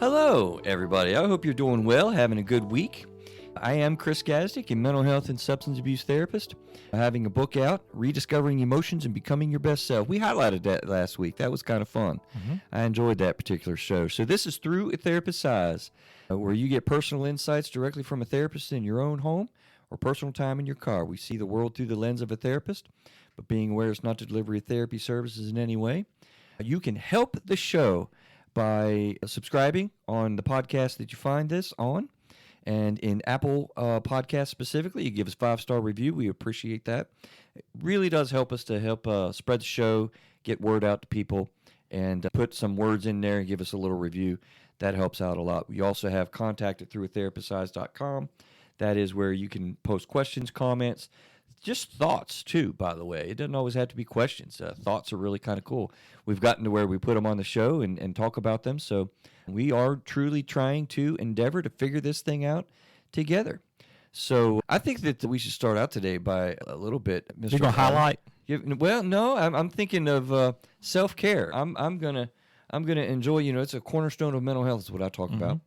Hello, everybody. I hope you're doing well, having a good week. I am Chris Gazdick, a mental health and substance abuse therapist, having a book out, Rediscovering Emotions and Becoming Your Best Self. We highlighted that last week. That was kind of fun. I enjoyed that particular show. So this is Through a Therapist's Eyes, where you get personal insights directly from a therapist in your own home or personal time in your car. We see the world through the lens of a therapist, but being aware it's not to deliver therapy services in any way. You can help the show by subscribing on the podcast that you find this on. And in Apple Podcasts specifically, you give us a 5-star review. We appreciate that. It really does help us to help spread the show, get word out to people, and put some words in there and give us a little review. That helps out a lot. We also have contact at throughatherapisteyes.com. That is where you can post questions, comments, just thoughts, too, by the way. It doesn't always have to be questions. Thoughts are really kind of cool. We've gotten to where we put them on the show and talk about them. So we are truly trying to endeavor to figure this thing out together. So I think that we should start out today by a little bit, Mr. You're going to highlight? Well, no, I'm thinking of self-care. I'm gonna enjoy, it's a cornerstone of mental health is what I talk about.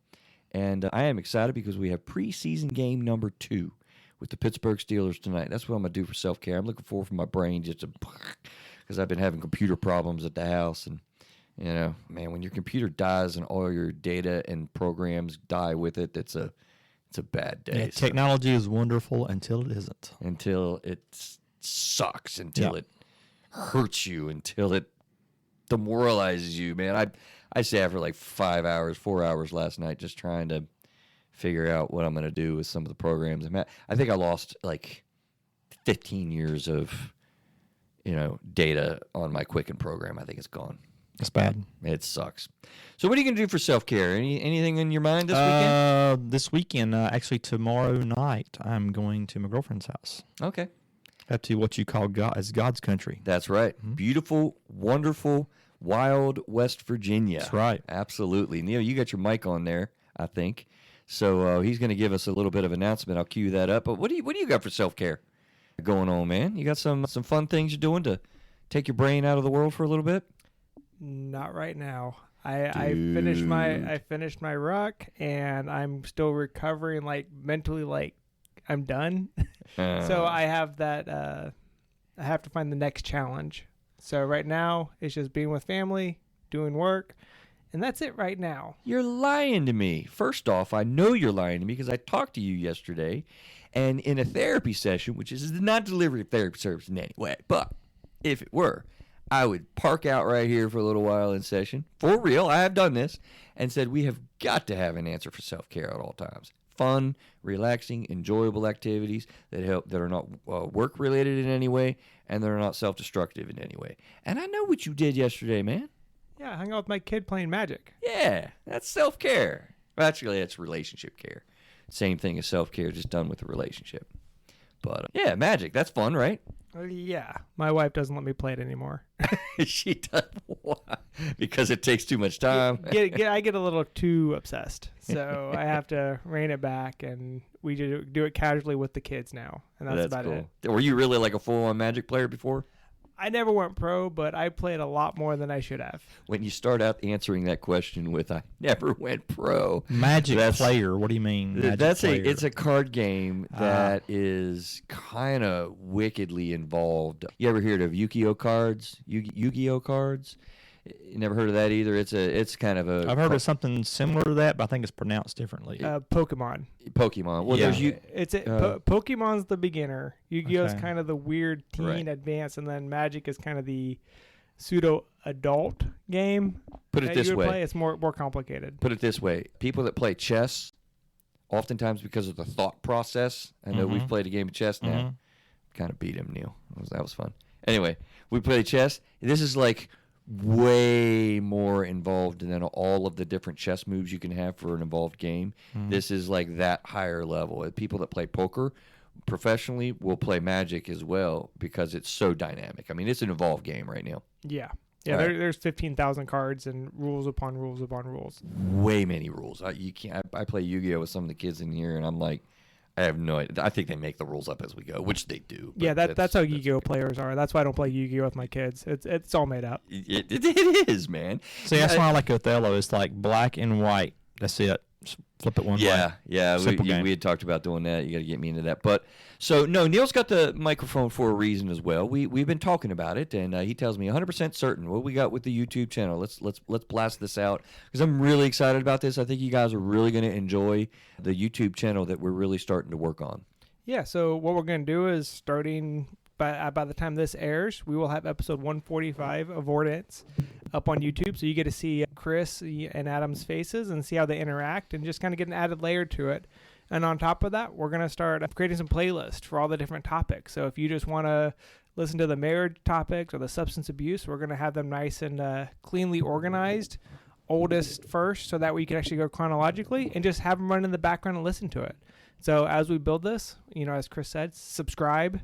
And I am excited because we have preseason game number 2 with the Pittsburgh Steelers tonight. That's what I'm going to do for self-care. I'm looking forward for my brain just to, because I've been having computer problems at the house. And, man, when your computer dies and all your data and programs die with it, it's a bad day. Yeah, technology is wonderful until it isn't. Until it sucks, until it hurts you, until it demoralizes you, man. I sat for like 4 hours last night just trying to figure out what I'm going to do with some of the programs. I think I lost like 15 years of, data on my Quicken program. I think it's gone. That's bad. It sucks. So what are you going to do for self-care? Anything in your mind this weekend? This weekend, actually tomorrow night, I'm going to my girlfriend's house. Okay. Up to what you call God's country. That's right. Beautiful, wonderful, wild West Virginia. That's right. Absolutely. Neil, you got your mic on there, I think. So he's going to give us a little bit of announcement. I'll cue that up. But what do you got for self-care going on, man? You got some fun things you're doing to take your brain out of the world for a little bit? Not right now. I finished my ruck, and I'm still recovering, like mentally, like I'm done. So I have that. I have to find the next challenge. So right now it's just being with family, doing work. And that's it right now. You're lying to me. First off, I know you're lying to me because I talked to you yesterday, and in a therapy session, which is not delivery of therapy service in any way, but if it were, I would park out right here for a little while in session. For real, I have done this, and said we have got to have an answer for self-care at all times. Fun, relaxing, enjoyable activities that are not work-related in any way, and that are not self-destructive in any way. And I know what you did yesterday, man. Yeah, I hung out with my kid playing Magic. Yeah, that's self-care. Well, actually, that's relationship care. Same thing as self-care, just done with a relationship. But, yeah, Magic, that's fun, right? Yeah, my wife doesn't let me play it anymore. She does? Why? Because it takes too much time? I get a little too obsessed, so I have to rein it back, and we do it casually with the kids now, and that's about cool. it. Were you really like a full-on Magic player before? I never went pro, but I played a lot more than I should have. When you start out answering that question with "I never went pro," Magic player. What do you mean? It's a card game that is kind of wickedly involved. You ever heard of Yu-Gi-Oh cards? Yu-Gi-Oh cards? You never heard of that either? It's kind of a. I've heard of something similar to that, but I think it's pronounced differently. Pokemon. Well, yeah. Pokemon's the beginner. Yu-Gi-Oh's kind of the weird teen advance, and then Magic is kind of the pseudo adult game. Put it this way, play. It's more complicated. Put it this way: people that play chess, oftentimes because of the thought process. I know we've played a game of chess now. Kind of beat him, Neil. That was fun. Anyway, we played chess. This is like way more involved than all of the different chess moves you can have for an involved game. This is like that higher level. People that play poker professionally will play Magic as well because it's so dynamic. I mean, it's an involved game right now. Yeah. There's 15,000 cards and rules upon rules upon rules. Way many rules. I play Yu-Gi-Oh with some of the kids in here, and I'm like, I have no idea. I think they make the rules up as we go, which they do. Yeah, that's how Yu-Gi-Oh players are. That's why I don't play Yu-Gi-Oh with my kids. It's all made up. It is, man. See, that's why I like Othello. It's like black and white That's it. Just flip it one way. Yeah. Simple game. We had talked about doing that. You got to get me into that. But so no, Neil's got the microphone for a reason as well. We've been talking about it, and he tells me 100% certain what we got with the YouTube channel. Let's blast this out because I'm really excited about this. I think you guys are really going to enjoy the YouTube channel that we're really starting to work on. Yeah. So what we're going to do is starting by the time this airs, we will have episode 145 Avoidance up on YouTube. So you get to see Chris and Adam's faces and see how they interact and just kind of get an added layer to it. And on top of that, we're going to start creating some playlists for all the different topics. So if you just want to listen to the marriage topics or the substance abuse, we're going to have them nice and cleanly organized, oldest first, so that way you can actually go chronologically and just have them run in the background and listen to it. So as we build this, as Chris said, subscribe,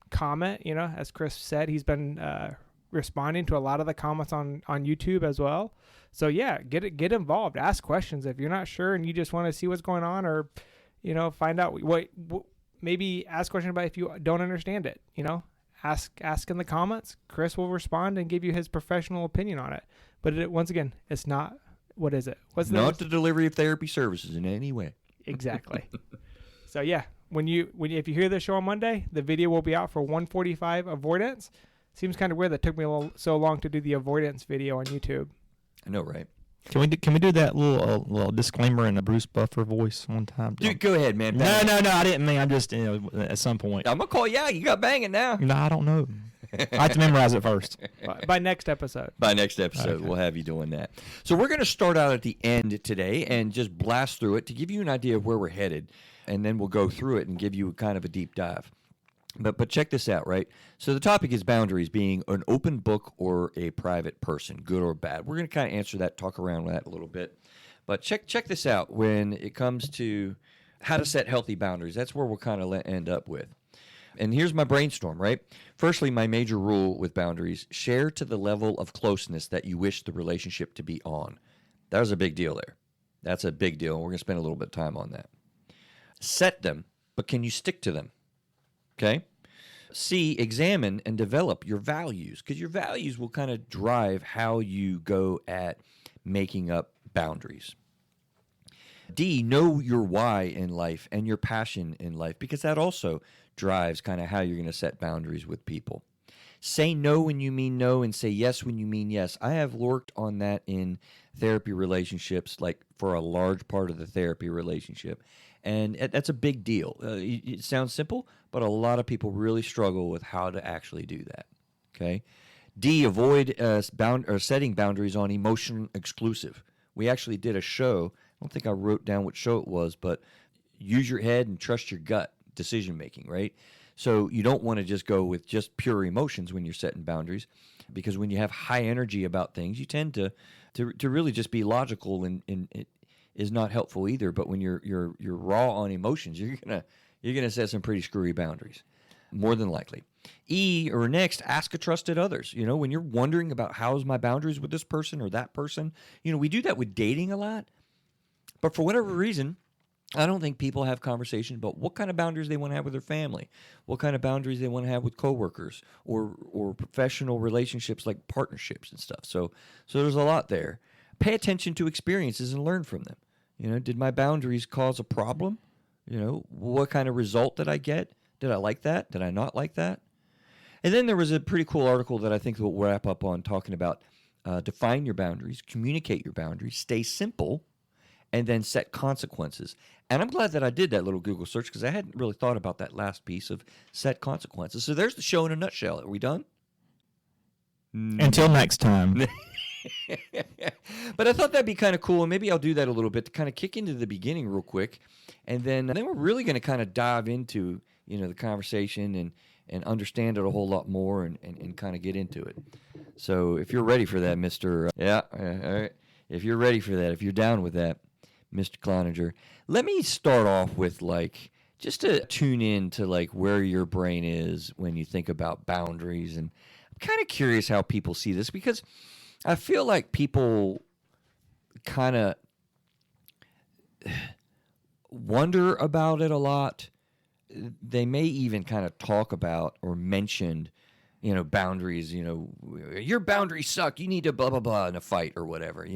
comment. As Chris said, he's been responding to a lot of the comments on YouTube as well. So yeah, get involved, ask questions if you're not sure and you just want to see what's going on, or find out what maybe ask questions about if you don't understand it. Ask in the comments. Chris will respond and give you his professional opinion on it. But once again, it's not. What is it? What's not the delivery of therapy services in any way. Exactly. So yeah, if you hear this show on Monday, the video will be out for 145 Avoidance. Seems kind of weird that it took me so long to do the Avoidance video on YouTube. I know, right? Can we do that little disclaimer in a Bruce Buffer voice one time? Dude, go ahead, man. No, I didn't mean. I'm just at some point. I'm gonna call you out. You got banging now. No, I don't know. I have to memorize it first. By next episode. By next episode, Okay. We'll have you doing that. So we're going to start out at the end today and just blast through it to give you an idea of where we're headed, and then we'll go through it and give you kind of a deep dive. But check this out, right? So the topic is boundaries being an open book or a private person, good or bad. We're going to kind of answer that, talk around that a little bit. But check this out when it comes to how to set healthy boundaries. That's where we'll kind of end up with. And here's my brainstorm, right? Firstly, my major rule with boundaries: share to the level of closeness that you wish the relationship to be on. That was a big deal there. That's a big deal, and we're going to spend a little bit of time on that. Set them, but can you stick to them? Okay? C, examine and develop your values, because your values will kind of drive how you go at making up boundaries. D, know your why in life and your passion in life, because that also drives kind of how you're going to set boundaries with people. Say no when you mean no and say yes when you mean yes. I have worked on that in therapy relationships, like for a large part of the therapy relationship. And that's a big deal. It sounds simple, but a lot of people really struggle with how to actually do that. Okay. D, avoid setting boundaries on emotion exclusive. We actually did a show. I don't think I wrote down what show it was, but use your head and trust your gut decision making, right? So you don't want to just go with just pure emotions when you're setting boundaries, because when you have high energy about things, you tend to really just be logical, and it is not helpful either. But when you're raw on emotions, you're gonna set some pretty screwy boundaries, more than likely. E, or next, ask a trusted others. When you're wondering about how's my boundaries with this person or that person, we do that with dating a lot. But for whatever reason, I don't think people have conversations about what kind of boundaries they want to have with their family, what kind of boundaries they want to have with coworkers or professional relationships like partnerships and stuff. So there's a lot there. Pay attention to experiences and learn from them. Did my boundaries cause a problem? What kind of result did I get? Did I like that? Did I not like that? And then there was a pretty cool article that I think we'll wrap up on, talking about define your boundaries, communicate your boundaries, stay simple, and then set consequences. And I'm glad that I did that little Google search, because I hadn't really thought about that last piece of set consequences. So there's the show in a nutshell. Are we done? Until next time. But I thought that'd be kind of cool, and maybe I'll do that a little bit to kind of kick into the beginning real quick, and then we're really going to kind of dive into the conversation and understand it a whole lot more and kind of get into it. So if you're ready for that, Mr. All right. If you're ready for that, if you're down with that, Mr. Cloninger, let me start off with just to tune in to where your brain is when you think about boundaries. And I'm kind of curious how people see this, because I feel like people kind of wonder about it a lot. They may even kind of talk about or mention, boundaries, your boundaries suck, you need to blah, blah, blah in a fight or whatever,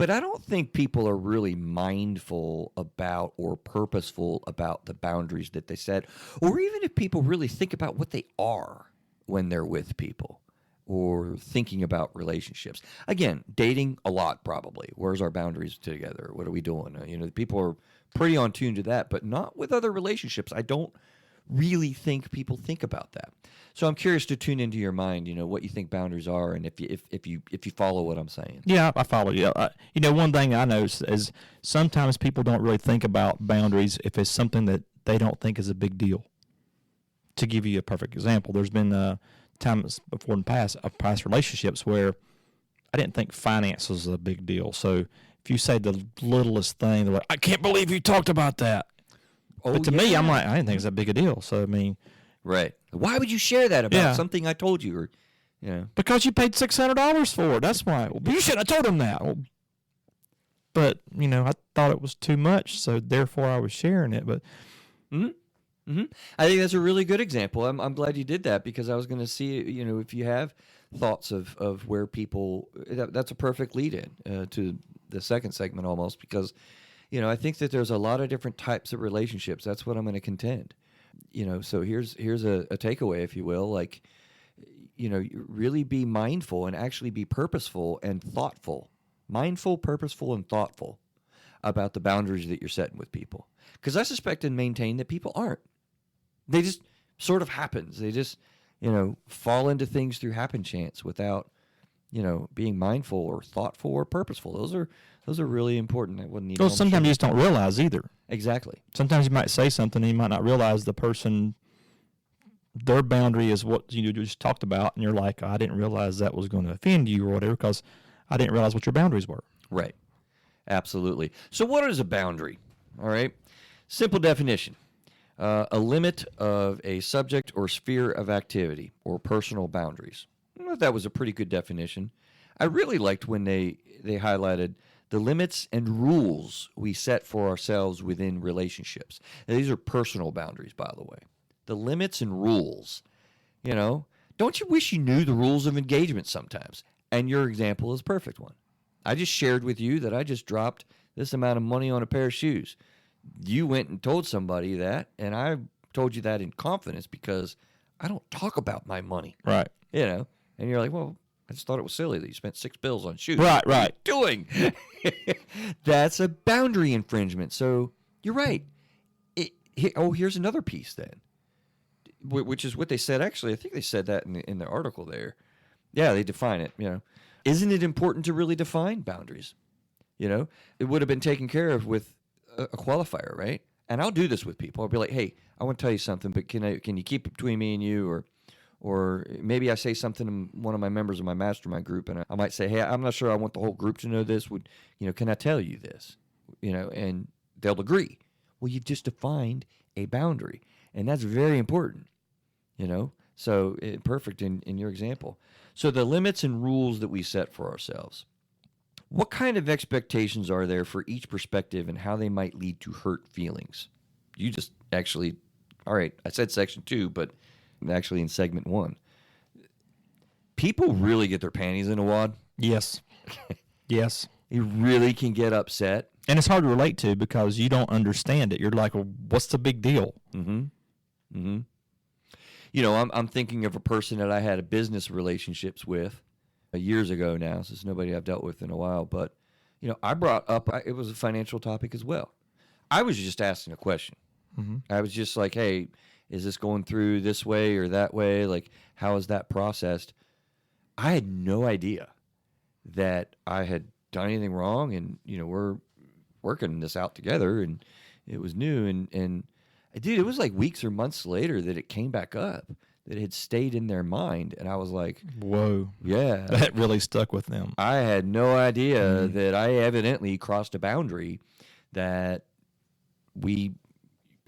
But I don't think people are really mindful about or purposeful about the boundaries that they set, or even if people really think about what they are when they're with people or thinking about relationships. Again, dating a lot probably. Where's our boundaries together? What are we doing? People are pretty on tune to that, but not with other relationships. I don't really think people think about that. So I'm curious to tune into your mind, what you think boundaries are, and if you follow what I'm saying. Yeah, I follow you. One thing I notice is sometimes people don't really think about boundaries if it's something that they don't think is a big deal. To give you a perfect example, there's been times before in past relationships where I didn't think finance was a big deal. So if you say the littlest thing, they're like, I can't believe you talked about that. But to me, I'm like, I didn't think it's that big a deal. So, I mean. Right. Why would you share that about something I told you? Because you paid $600 for it. That's why. Well, you shouldn't have told him that. Well, but, I thought it was too much, so therefore I was sharing it. But I think that's a really good example. I'm glad you did that, because I was going to see, if you have thoughts of where people, that's a perfect lead-in to the second segment almost, because I think that there's a lot of different types of relationships. That's what I'm going to contend. So here's a takeaway, if you will. Like, really be mindful and actually be purposeful and thoughtful. Mindful, purposeful, and thoughtful about the boundaries that you're setting with people. Because I suspect and maintain that people aren't. They just sort of happens. They just, fall into things through happen chance without, being mindful or thoughtful or purposeful. Those are really important. I wouldn't need. Well, sometimes you just don't realize either. Exactly. Sometimes you might say something and you might not realize the person, their boundary is what you just talked about, and you're like, I didn't realize that was going to offend you or whatever, because I didn't realize what your boundaries were. Right. Absolutely. So what is a boundary? All right. Simple definition. A limit of a subject or sphere of activity or personal boundaries. I thought that was a pretty good definition. I really liked when they highlighted the limits and rules we set for ourselves within relationships. Now, these are personal boundaries, by the way. The limits and rules. Don't you wish you knew the rules of engagement sometimes? And your example is a perfect one. I just shared with you that I just dropped this amount of money on a pair of shoes. You went and told somebody that, and I told you that in confidence because I don't talk about my money. Right. And you're like, well, I just thought it was silly that you spent $6 on shoes. Right. What are you doing? That's a boundary infringement. So you're right. Here's another piece then, which is what they said. Actually, I think they said that in the article there. Yeah, they define it. Isn't it important to really define boundaries? It would have been taken care of with a qualifier, right? And I'll do this with people. I'll be like, hey, I want to tell you something, but can you keep it between me and you, or maybe I say something to one of my members of my mastermind group, and I might say, hey, I'm not sure I want the whole group to know this. Can I tell you this? And they'll agree. Well, you've just defined a boundary, and that's very important. So perfect in your example. So the limits and rules that we set for ourselves. What kind of expectations are there for each perspective and how they might lead to hurt feelings? You just actually, all right, I said section 2, but actually in segment 1. People really get their panties in a wad. Yes. Yes. You really can get upset. And it's hard to relate to because you don't understand it. You're like, well, what's the big deal? Mm-hmm. Mm-hmm. I'm thinking of a person that I had business relationships with years ago now, so it's nobody I've dealt with in a while. But, I brought up, it was a financial topic as well. I was just asking a question. Mm-hmm. I was just like, hey, is this going through this way or that way? Like, how is that processed? I had no idea that I had done anything wrong, and, we're working this out together, and it was new. And dude, it was like weeks or months later that it came back up, that it had stayed in their mind. And I was like, whoa. Yeah. That really stuck with them. I had no idea that I evidently crossed a boundary that we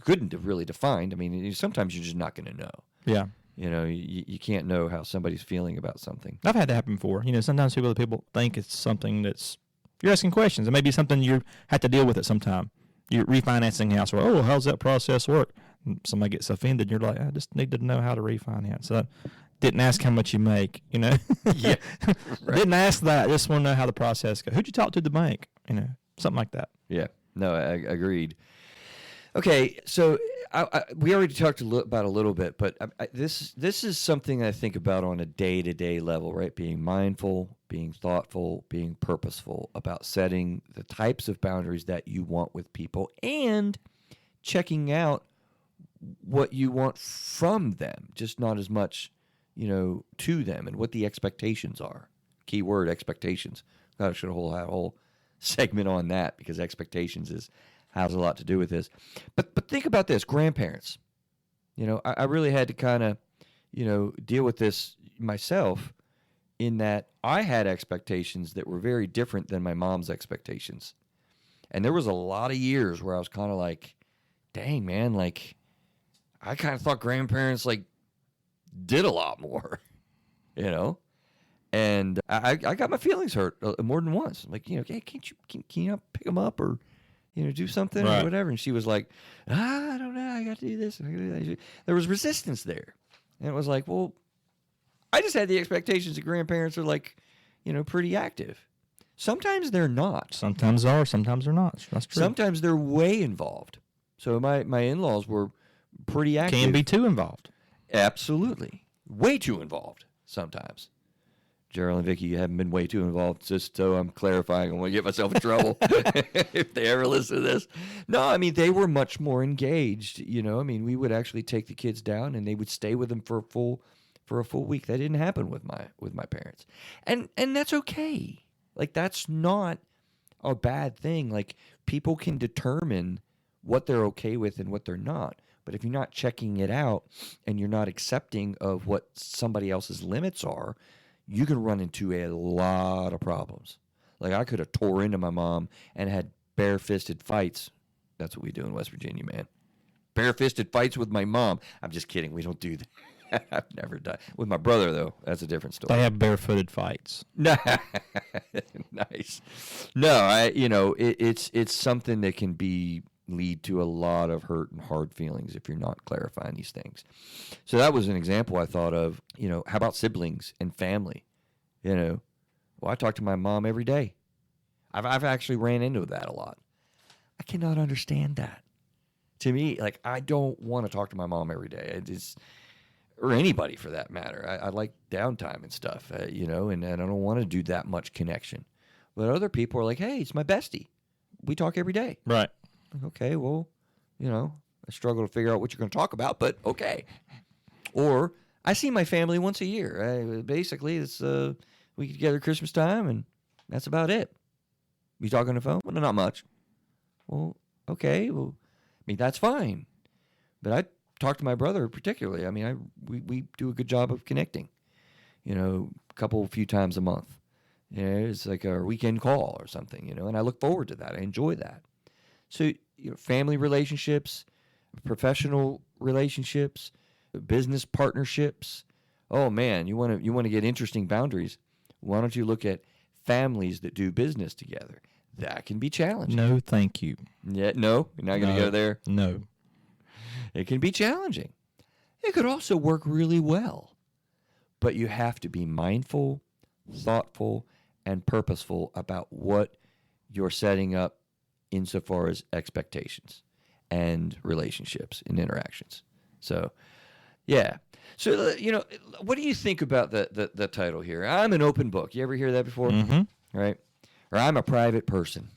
couldn't have really defined. I mean, sometimes you're just not going to know. Yeah. You can't know how somebody's feeling about something. I've had that happen before. Sometimes people think it's something that's, you're asking questions. It may be something you have to deal with at some time. You're refinancing a house, or, how's that process work? And somebody gets offended, and you're like, I just need to know how to refinance. So Didn't ask how much you make, you know. Yeah. Right. Didn't ask that. Just want to know how the process goes. Who'd you talk to at the bank? You know, something like that. Yeah. No, I agreed. Okay, so we already talked about a little bit, but this is something I think about on a day-to-day level, right? Being mindful, being thoughtful, being purposeful about setting the types of boundaries that you want with people and checking out what you want from them, just not as much, to them and what the expectations are. Keyword expectations. God, I should have had a whole segment on that because expectations has a lot to do with this. But think about this, grandparents. I really had to kind of, deal with this myself in that I had expectations that were very different than my mom's expectations. And there was a lot of years where I was kind of like, dang, man, like, I kind of thought grandparents, like, did a lot more, And I got my feelings hurt more than once. Like, hey, can you not pick them up or, do something or whatever? And she was like, I don't know. I got to do this. I gotta do that. There was resistance there. And it was like, well, I just had the expectations that grandparents are like, pretty active. Sometimes they're not. Sometimes are, sometimes they're not. That's true. Sometimes they're way involved. So my in-laws were pretty active. Can be too involved. Absolutely. Way too involved sometimes. Gerald and Vicky, you haven't been way too involved, just so I'm clarifying. I want to get myself in trouble if they ever listen to this. No, I mean, they were much more engaged, I mean, we would actually take the kids down and they would stay with them for a full week. That didn't happen with my parents. And that's okay. Like, that's not a bad thing. Like, people can determine what they're okay with and what they're not. But if you're not checking it out and you're not accepting of what somebody else's limits are, you can run into a lot of problems. Like, I could have tore into my mom and had bare-fisted fights. That's what we do in West Virginia, man. Bare-fisted fights with my mom. I'm just kidding. We don't do that. I've never done. With my brother, though, that's a different story. They have barefooted fights. Nice. No, it's something that can lead to a lot of hurt and hard feelings if you're not clarifying these things. So that was an example I thought of, how about siblings and family? Well, I talk to my mom every day. I've actually ran into that a lot. I cannot understand that. To me, like, I don't want to talk to my mom every day. Or anybody for that matter. I like downtime and stuff, and I don't want to do that much connection. But other people are like, hey, it's my bestie. We talk every day. Right. Okay, well, I struggle to figure out what you're going to talk about, but okay. Or I see my family once a year. Basically, it's we get together Christmas time, and that's about it. We talk on the phone? Well, not much. Well, okay. Well, I mean, that's fine. But I talk to my brother particularly. I mean, we do a good job of connecting, a few times a month. It's like a weekend call or something, and I look forward to that. I enjoy that. So, family relationships, professional relationships, business partnerships. Oh man, you want to get interesting boundaries. Why don't you look at families that do business together? That can be challenging. No, thank you. Yeah, no, you're not going to go there. No, it can be challenging. It could also work really well, but you have to be mindful, thoughtful, and purposeful about what you're setting up insofar as expectations and relationships and interactions. So, yeah. So, what do you think about the title here? I'm an open book. You ever hear that before? Mm-hmm. Right? Or I'm a private person.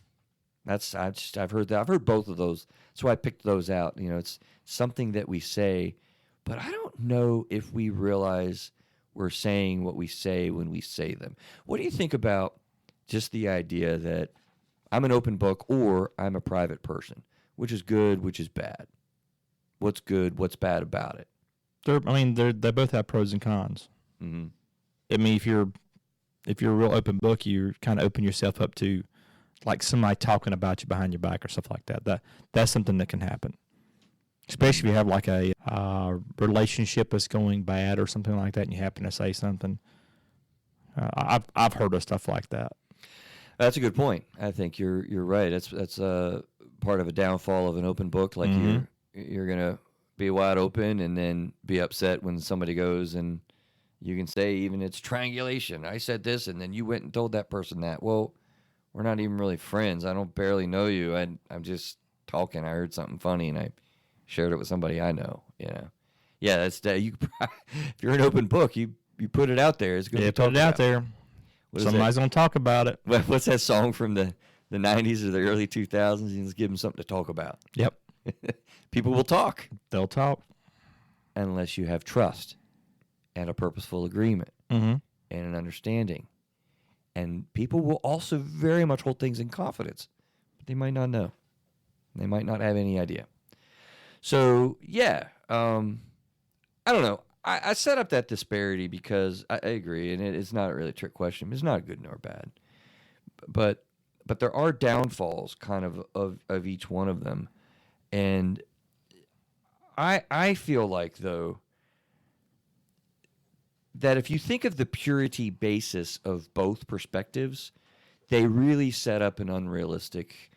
I've heard that. I've heard both of those. So I picked those out. It's something that we say, but I don't know if we realize we're saying what we say when we say them. What do you think about just the idea that I'm an open book or I'm a private person? Which is good, which is bad? What's good, what's bad about it? They both have pros and cons. Mm-hmm. I mean, if you're a real open book, you kind of open yourself up to like somebody talking about you behind your back or stuff like that. That's something that can happen, especially if you have like a relationship that's going bad or something like that, and you happen to say something. I've heard of stuff like that. That's a good point. I think you're right. That's part of a downfall of an open book. Like you're gonna be wide open and then be upset when somebody goes and You can say even it's triangulation. I said this, and then you went and told that person that. Well, we're not even really friends. I don't barely know you. I'm just talking. I heard something funny, and I shared it with somebody I know. Yeah, that's that. You if you're an open book, you put it out there. It's going to put it out there. Somebody's going to talk about it. What's that song from the 90s or the early 2000s? You just give them something to talk about. Yep. People will talk. They'll talk. Unless you have trust and a purposeful agreement and an understanding. And people will also very much hold things in confidence, but they might not know. They might not have any idea. So, yeah, I don't know. I set up that disparity because I agree, and it's not really a trick question. It's not good nor bad. But there are downfalls kind of each one of them. And I feel like, though, that if you think of the purity basis of both perspectives, they really set up an unrealistic.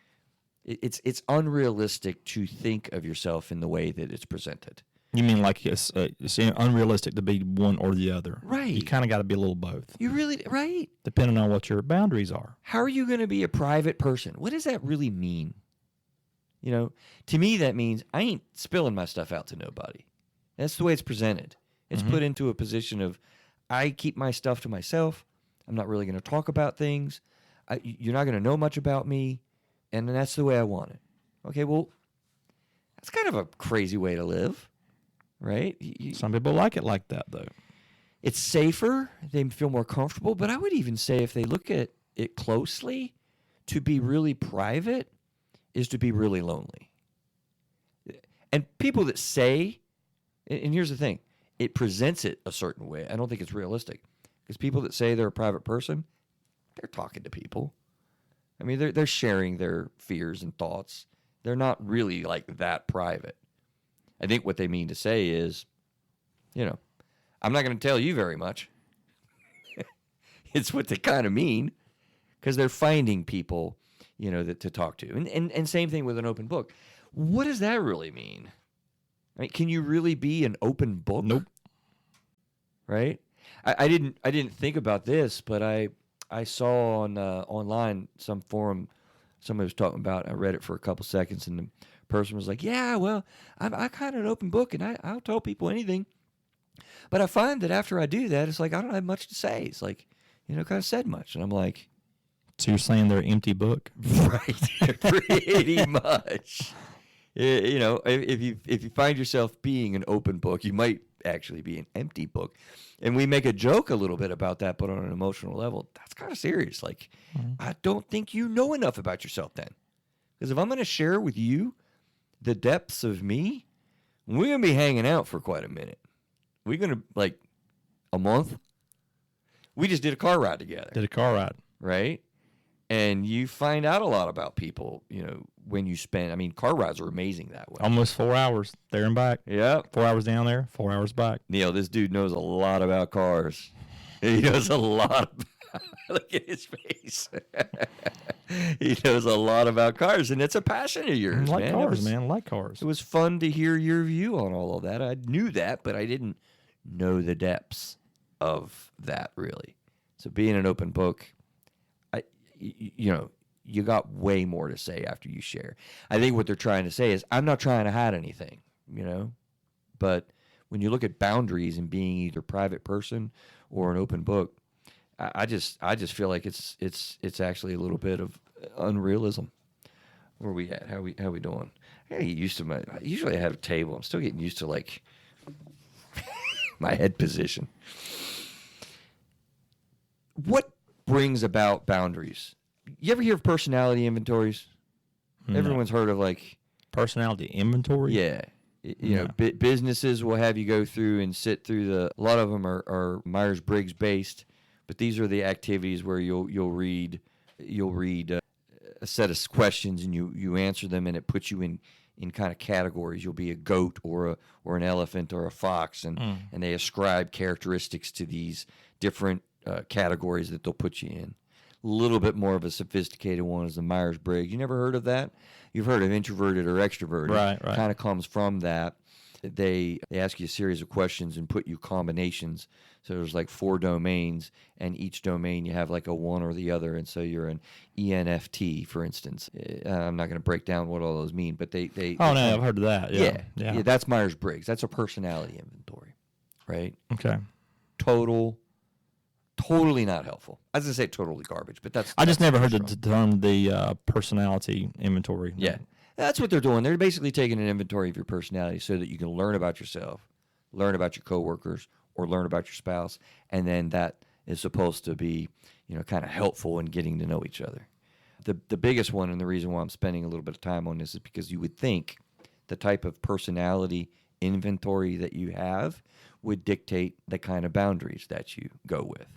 It's unrealistic to think of yourself in the way that it's presented. You mean like it's unrealistic to be one or the other? Right. You kind of got to be a little both. You really right. Depending on what your boundaries are. How are you going to be a private person? What does that really mean? To me that means I ain't spilling my stuff out to nobody. That's the way it's presented. It's put into a position of I keep my stuff to myself. I'm not really going to talk about things. You're not going to know much about me, and that's the way I want it. Okay, well, that's kind of a crazy way to live. Right? Some people like it like that, though. It's safer. They feel more comfortable. But I would even say if they look at it closely, to be really private is to be really lonely. And people that say, and here's the thing, it presents it a certain way. I don't think it's realistic. Because people that say they're a private person, they're talking to people. I mean, they're sharing their fears and thoughts. They're not really like that private. I think what they mean to say is, I'm not going to tell you very much. It's what they kind of mean because they're finding people, that to talk to. And same thing with an open book. What does that really mean? I mean, can you really be an open book? Nope. Right? I didn't think about this, but I saw on online some forum somebody was talking about. I read it for a couple seconds, and the person was like, yeah, well, I'm kind of an open book, and I'll tell people anything. But I find that after I do that, it's like I don't have much to say. It's like, kind of said much. And I'm like... So you're saying they're an empty book? Right. Pretty much. If you find yourself being an open book, you might actually be an empty book. And we make a joke a little bit about that, but on an emotional level, that's kind of serious. Like, I don't think you know enough about yourself then. Because if I'm going to share with you the depths of me, we're going to be hanging out for quite a minute. We're going to, like, a month. We just did a car ride together. Right? And you find out a lot about people, when you spend, car rides are amazing that way. Almost 4 hours there and back. Yeah. 4 hours down there, 4 hours back. Neil, this dude knows a lot about cars. He knows a lot about, look at his face. He knows a lot about cars, and it's a passion of yours, I like man. cars, man. I like cars. It was fun to hear your view on all of that. I knew that, but I didn't know the depths of that, really. So being an open book, you got way more to say after you share. I think what they're trying to say is, I'm not trying to hide anything, But when you look at boundaries and being either a private person or an open book, I just feel like it's actually a little bit of unrealism. Where are we at? How we doing? I gotta get used to usually I have a table. I'm still getting used to like my head position. What brings about boundaries? You ever hear of personality inventories? No. Everyone's heard of like personality inventory. Yeah. Businesses will have you go through and sit through a lot of them are Myers-Briggs based, but these are the activities where you'll read a set of questions and you answer them, and it puts you in kind of categories. You'll be a goat or an elephant or a fox, and they ascribe characteristics to these different categories that they'll put you in. A little bit more of a sophisticated one is the Myers-Briggs. You never heard of that? You've heard of introverted or extroverted. Right. Kind of comes from that. they ask you a series of questions and put you combinations. So there's like 4 domains, and each domain you have like a one or the other. And so you're an ENFT, for instance. I'm not going to break down what all those mean, but they Oh, no, I've heard of that. yeah, that's Myers-Briggs. That's a personality inventory, right? Okay. Totally not helpful. I was going to say totally garbage, but I just never heard strong. the term the personality inventory. Yeah. That's what they're doing. They're basically taking an inventory of your personality so that you can learn about yourself, learn about your coworkers, or learn about your spouse, and then that is supposed to be, kind of helpful in getting to know each other. The biggest one, and the reason why I'm spending a little bit of time on this, is because you would think the type of personality inventory that you have would dictate the kind of boundaries that you go with.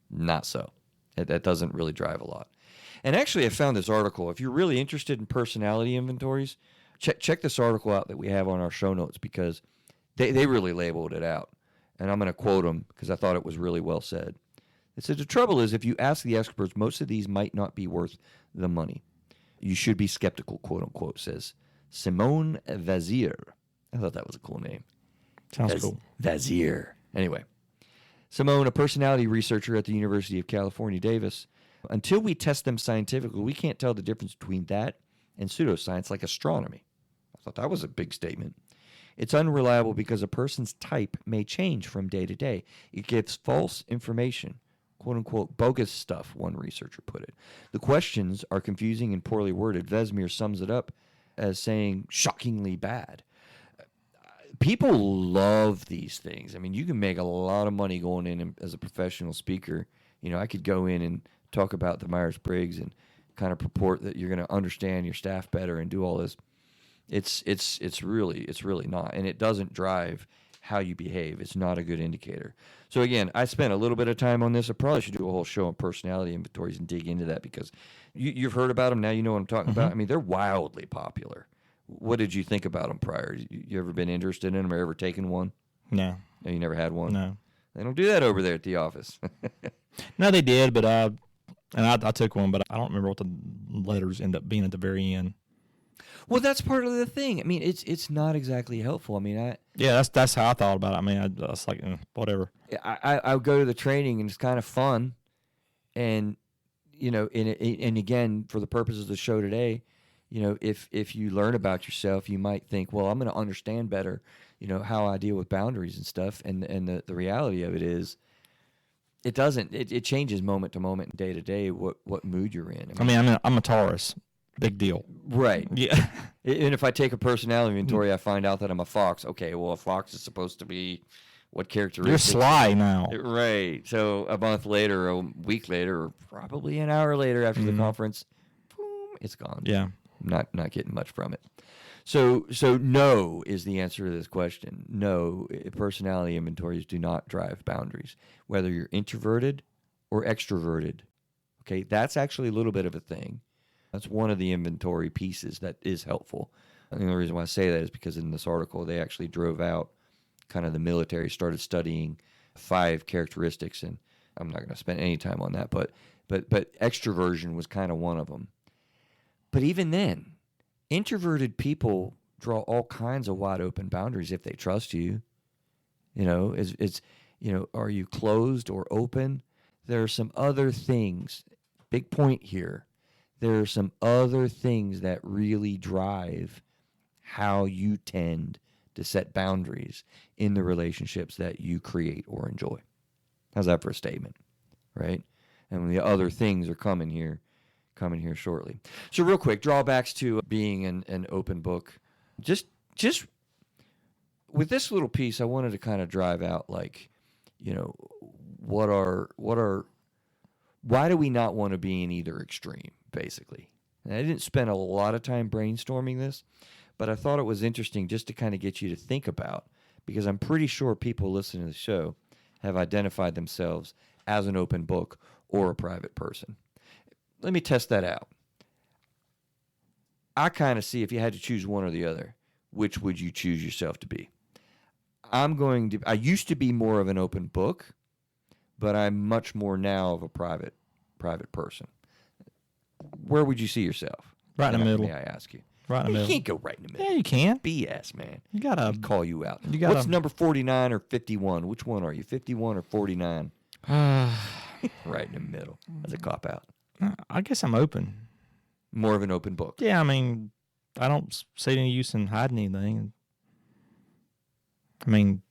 Not so. That doesn't really drive a lot. And actually, I found this article. If you're really interested in personality inventories, check this article out that we have on our show notes, because they really labeled it out. And I'm going to quote them because I thought it was really well said. It said, the trouble is, if you ask the experts, most of these might not be worth the money. You should be skeptical, quote unquote, says Simone Vazir. I thought that was a cool name. Sounds cool. Vazir. Anyway, Simone, a personality researcher at the University of California, Davis. Until we test them scientifically, we can't tell the difference between that and pseudoscience like astronomy. I thought that was a big statement. It's unreliable because a person's type may change from day to day. It gives false information, quote-unquote bogus stuff, one researcher put it. The questions are confusing and poorly worded. Vesmir sums it up as saying shockingly bad. People love these things. I mean, you can make a lot of money going in as a professional speaker. I could go in and talk about the Myers-Briggs and kind of purport that you're going to understand your staff better and do all this. It's really not, and it doesn't drive how you behave. It's not a good indicator. So again, I spent a little bit of time on this. I probably should do a whole show on personality inventories and dig into that, because you've heard about them. Now you know what I'm talking about. I mean, they're wildly popular. What did you think about them prior? You ever been interested in them or ever taken one? No. No, you never had one? No. They don't do that over there at the office. No, they did, but I took one, but I don't remember what the letters end up being at the very end. Well, that's part of the thing. I mean, it's not exactly helpful. I mean, that's how I thought about it. I mean, I was like, whatever. I go to the training and it's kind of fun, and and again, for the purposes of the show today, if you learn about yourself, you might think, well, I'm going to understand better, how I deal with boundaries and stuff. And the reality of it is, it doesn't. It changes moment to moment and day to day what mood you're in. I mean, I'm a Taurus. Big deal. Right. Yeah. And if I take a personality inventory, I find out that I'm a fox. Okay, well, a fox is supposed to be what characteristics? You're sly now. Right. So a month later, a week later, or probably an hour later after the conference, boom, it's gone. Yeah. Not getting much from it. So no is the answer to this question. No, personality inventories do not drive boundaries, whether you're introverted or extroverted. Okay, that's actually a little bit of a thing. That's one of the inventory pieces that is helpful. I think the reason why I say that is because in this article, they actually drove out kind of the military, started studying 5 characteristics, and I'm not going to spend any time on that, but extroversion was kind of one of them. But even then, introverted people draw all kinds of wide open boundaries if they trust you. Are you closed or open? There are some other things. Big point here. There are some other things that really drive how you tend to set boundaries in the relationships that you create or enjoy. How's that for a statement, right? And the other things are coming here shortly. So real quick, drawbacks to being an open book. Just with this little piece, I wanted to kind of drive out why do we not want to be in either extreme, basically? And I didn't spend a lot of time brainstorming this, but I thought it was interesting just to kind of get you to think about, because I'm pretty sure people listening to the show have identified themselves as an open book or a private person. Let me test that out. I kind of see, if you had to choose one or the other, which would you choose yourself to be? I used to be more of an open book, but I'm much more now of a private person. Where would you see yourself? Right in the middle. May I ask you? Right in the You middle. can't go right in the middle. Yeah, you can. BS, man. You gotta. I'd call you out. You gotta. What's number 49 or 51? Which one are you, 51 or 49? Right in the middle. That's a cop-out. I guess I'm open. More of an open book. Yeah, I mean, I don't see any use in hiding anything. I mean,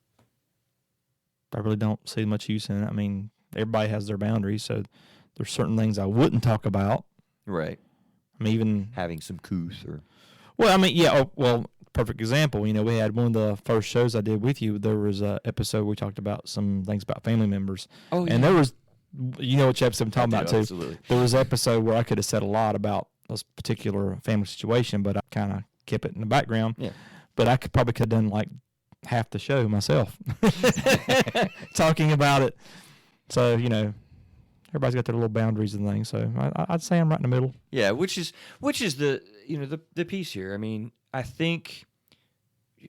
I really don't see much use in it. I mean, everybody has their boundaries, so there's certain things I wouldn't talk about. Right. I mean, even having some couth or. Well, I mean, yeah. Well, perfect example. You know, we had one of the first shows I did with you. There was a episode where we talked about some things about family members. Oh, yeah. And there was, you know, which episode I'm talking about too. Absolutely. There was an episode where I could have said a lot about this particular family situation, but I kind of kept it in the background. Yeah. But I could have done like half the show myself talking about it. So, you know, everybody's got their little boundaries and things. So I'd say I'm right in the middle. Yeah, which is the, you know, the piece here. I mean, I think,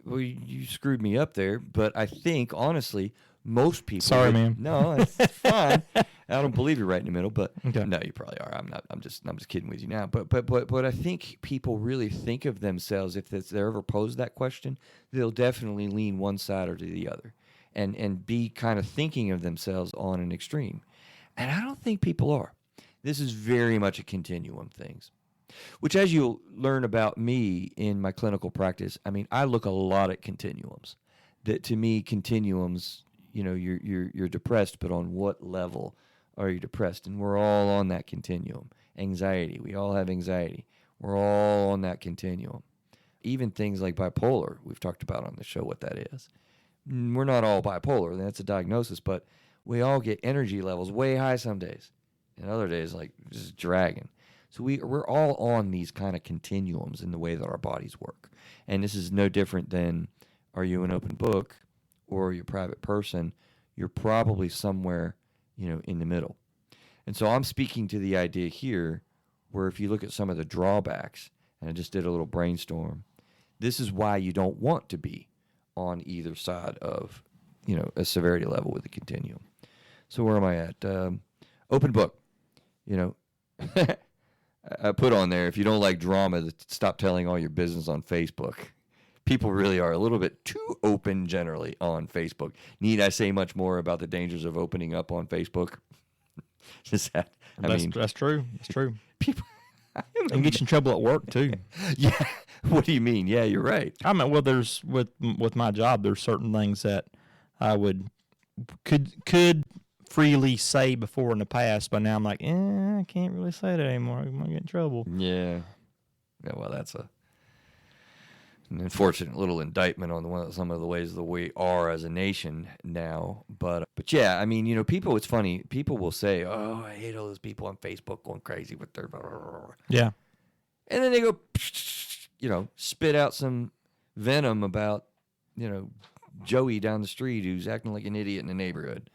well, you screwed me up there, but I think honestly, most people. Sorry, man. No, it's fine. I don't believe you're right in the middle, but Okay. no, you probably are. I'm not. I'm just kidding with you now. But I think people really think of themselves, if they're ever posed that question, they'll definitely lean one side or to the other, and be kind of thinking of themselves on an extreme. And I don't think people are. This is very much a continuum things, which, as you'll learn about me in my clinical practice, I mean, I look a lot at continuums. That to me, continuums, you know, you're depressed, but on what level are you depressed? And we're all on that continuum. Anxiety, we all have anxiety. We're all on that continuum. Even things like bipolar, we've talked about on the show what that is. We're not all bipolar, that's a diagnosis, but we all get energy levels way high some days, and other days like just dragging. So we're all on these kind of continuums in the way that our bodies work. And this is no different than, are you an open book or you're a private person? You're probably somewhere, you know, in the middle. And so I'm speaking to the idea here where if you look at some of the drawbacks, and I just did a little brainstorm, this is why you don't want to be on either side of, you know, a severity level with a continuum. So where am I at? Open book. You know, I put on there, if you don't like drama, stop telling all your business on Facebook. People really are a little bit too open generally on Facebook. Need I say much more about the dangers of opening up on Facebook? Is that, That's true. That's true. People, And get you in trouble at work too. Yeah. What do you mean? Yeah, you're right. I mean, well, there's with my job, there's certain things that I could freely say before in the past, but now I'm like, I can't really say that anymore. I might get in trouble. Yeah. Yeah. Well, that's an unfortunate little indictment on some of the ways that we are as a nation now. But yeah, I mean, you know, people. It's funny. People will say, "Oh, I hate all those people on Facebook going crazy with their," Yeah. and then they go, you know, spit out some venom about, you know, Joey down the street who's acting like an idiot in the neighborhood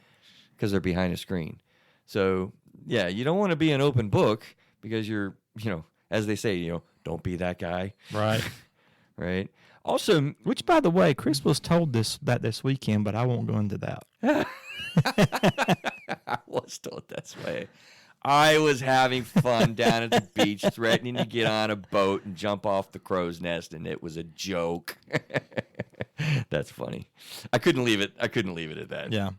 because they're behind a screen. So yeah, you don't want to be an open book because you're, you know, as they say, you know, don't be that guy. Right. Right. Also, Which, by the way, Chris was told that this weekend, but I won't go into that. I was told this way. I was having fun down at the beach, threatening to get on a boat and jump off the crow's nest, and it was a joke. That's funny. I couldn't leave it at that. Yeah.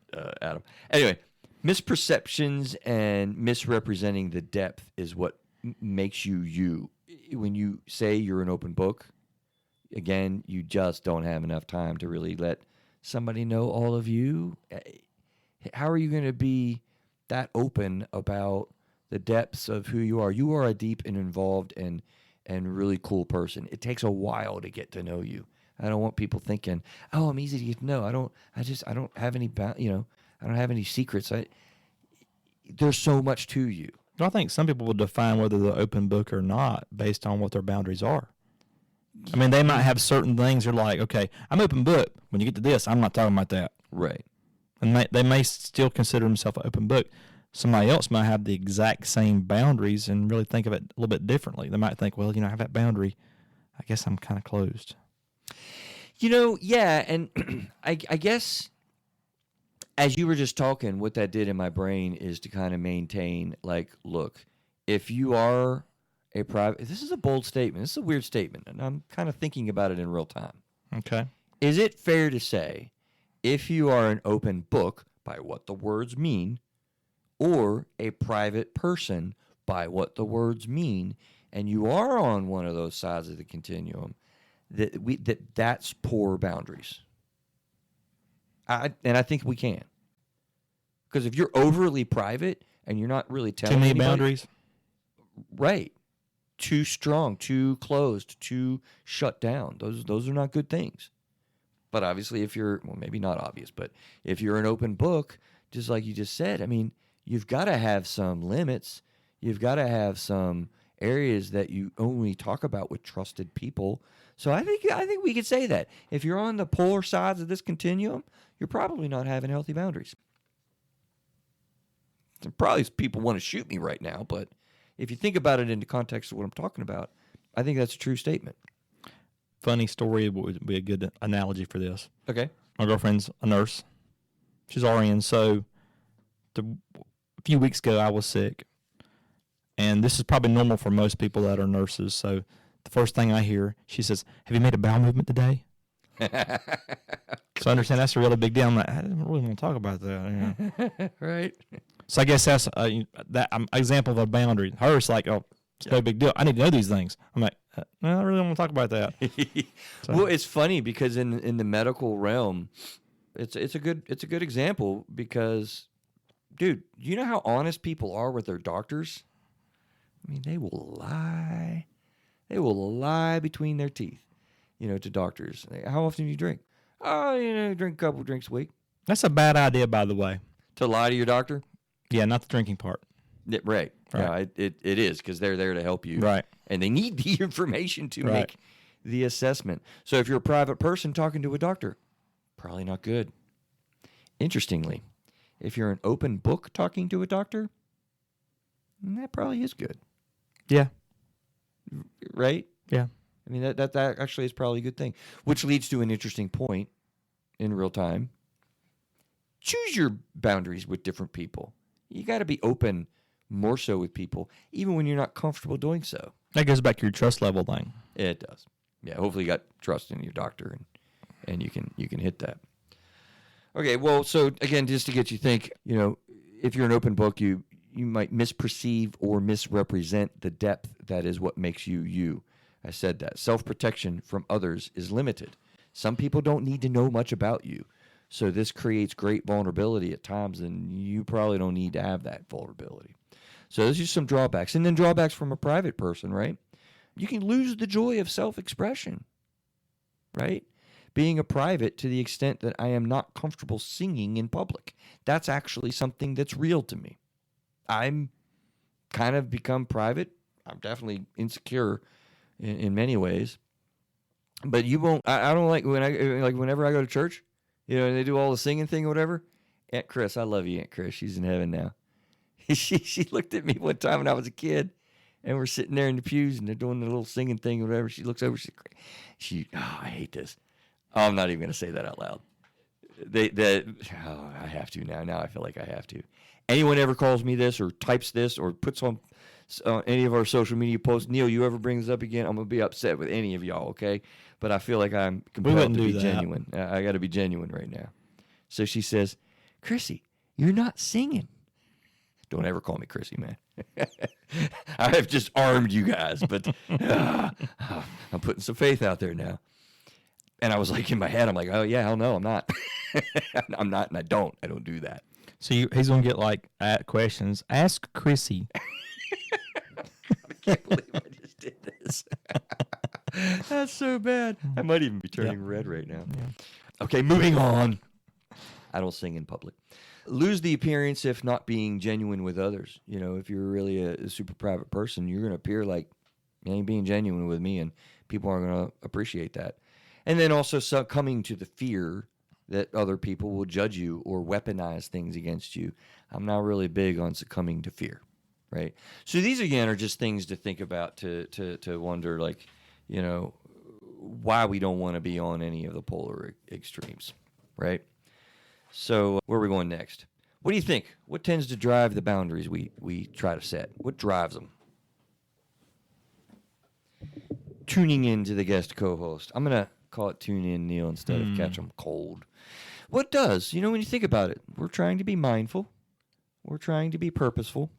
Adam. Anyway, misperceptions and misrepresenting the depth is what makes you. When you say you're an open book, again, you just don't have enough time to really let somebody know all of you. How are you going to be that open about the depths of who you are? You are a deep and involved and really cool person. It takes a while to get to know you. I don't want people thinking, "Oh, I'm easy to get to know." I don't have any, I don't have any secrets. There's so much to you. Well, I think some people will define whether they're open book or not based on what their boundaries are. I mean, they might have certain things they're like, okay, I'm open book. When you get to this, I'm not talking about that. Right. And they may still consider themselves an open book. Somebody else might have the exact same boundaries and really think of it a little bit differently. They might think, well, you know, I have that boundary. I guess I'm kind of closed. You know, yeah, and I guess as you were just talking, what that did in my brain is to kind of maintain, like, look, if you are a private. This is a bold statement. This is a weird statement, and I'm kind of thinking about it in real time. Okay. Is it fair to say, if you are an open book by what the words mean, or a private person by what the words mean, and you are on one of those sides of the continuum, that's poor boundaries? I think we can. Because if you're overly private and you're not really telling Too many anybody, boundaries. right? Too strong, too closed, too shut down. Those are not good things. But obviously, if you're, well, maybe not obvious, but if you're an open book, just like you just said, I mean, you've got to have some limits. You've got to have some areas that you only talk about with trusted people. So I think we could say that if you're on the polar sides of this continuum, you're probably not having healthy boundaries. Probably people want to shoot me right now, but if you think about it in the context of what I'm talking about, I think that's a true statement. Funny story would be a good analogy for this. Okay. My girlfriend's a nurse. She's RN. So a few weeks ago, I was sick. And this is probably normal for most people that are nurses. So the first thing I hear, she says, "Have you made a bowel movement today?" So I understand that's a really big deal. I'm like, I didn't really want to talk about that. You know? Right. So I guess that's that example of a boundary. Hers like, oh, it's no big deal. I need to know these things. I'm like, no, I really don't want to talk about that. So. Well, it's funny because in the medical realm, it's a good example because, dude, you know how honest people are with their doctors? I mean, they will lie. They will lie between their teeth, to doctors. How often do you drink? Oh, drink a couple drinks a week. That's a bad idea, by the way. To lie to your doctor? Yeah, not the drinking part. Right. Yeah, it is because they're there to help you. Right. And they need the information to make the assessment. So if you're a private person talking to a doctor, probably not good. Interestingly, if you're an open book talking to a doctor, that probably is good. Yeah. Right? Yeah. I mean, that actually is probably a good thing, which leads to an interesting point in real time. Choose your boundaries with different people. You got to be open more so with people, even when you're not comfortable doing so. That goes back to your trust level thing. It does. Yeah, hopefully you got trust in your doctor and you can hit that. Okay, well, so again, just to get you think, if you're an open book, you might misperceive or misrepresent the depth that is what makes you you. I said that. Self-protection from others is limited. Some people don't need to know much about you. So this creates great vulnerability at times, and you probably don't need to have that vulnerability. So those are some drawbacks. And then drawbacks from a private person, right? You can lose the joy of self-expression, right? Being a private to the extent that I am not comfortable singing in public. That's actually something that's real to me. I'm kind of become private. I'm definitely insecure in many ways. But you won't, I don't like whenever I go to church, and they do all the singing thing or whatever. Aunt Chris, I love you, Aunt Chris. She's in heaven now. She looked at me one time when I was a kid, and we're sitting there in the pews, and they're doing the little singing thing or whatever. She looks over, I hate this. Oh, I'm not even going to say that out loud. I have to now. Now I feel like I have to. Anyone ever calls me this or types this or puts on any of our social media posts, Neil, you ever bring this up again, I'm going to be upset with any of y'all, okay? But I feel like I'm compelled to be genuine. I got to be genuine right now. So she says, Chrissy, you're not singing. Don't ever call me Chrissy, man. I have just armed you guys, but I'm putting some faith out there now. And I was like, in my head, I'm like, oh, yeah, hell no, I'm not. I'm not, and I don't do that. So he's going to get questions. Ask Chrissy. I can't believe I just did this. That's so bad. I might even be turning red right now. Yeah. Okay, moving on. I don't sing in public. Lose the appearance if not being genuine with others. If you're really a super private person, you're going to appear like you ain't being genuine with me, and people aren't going to appreciate that. And then also succumbing to the fear that other people will judge you or weaponize things against you. I'm not really big on succumbing to fear, right? So these, again, are just things to think about, to wonder, why we don't want to be on any of the polar extremes, right? So where are we going next? What do you think? What tends to drive the boundaries we try to set? What drives them? tuning in to the guest co-host. I'm going to call it Tune In, Neil, instead of Catch 'em Cold. What does? When you think about it, we're trying to be mindful. We're trying to be purposeful.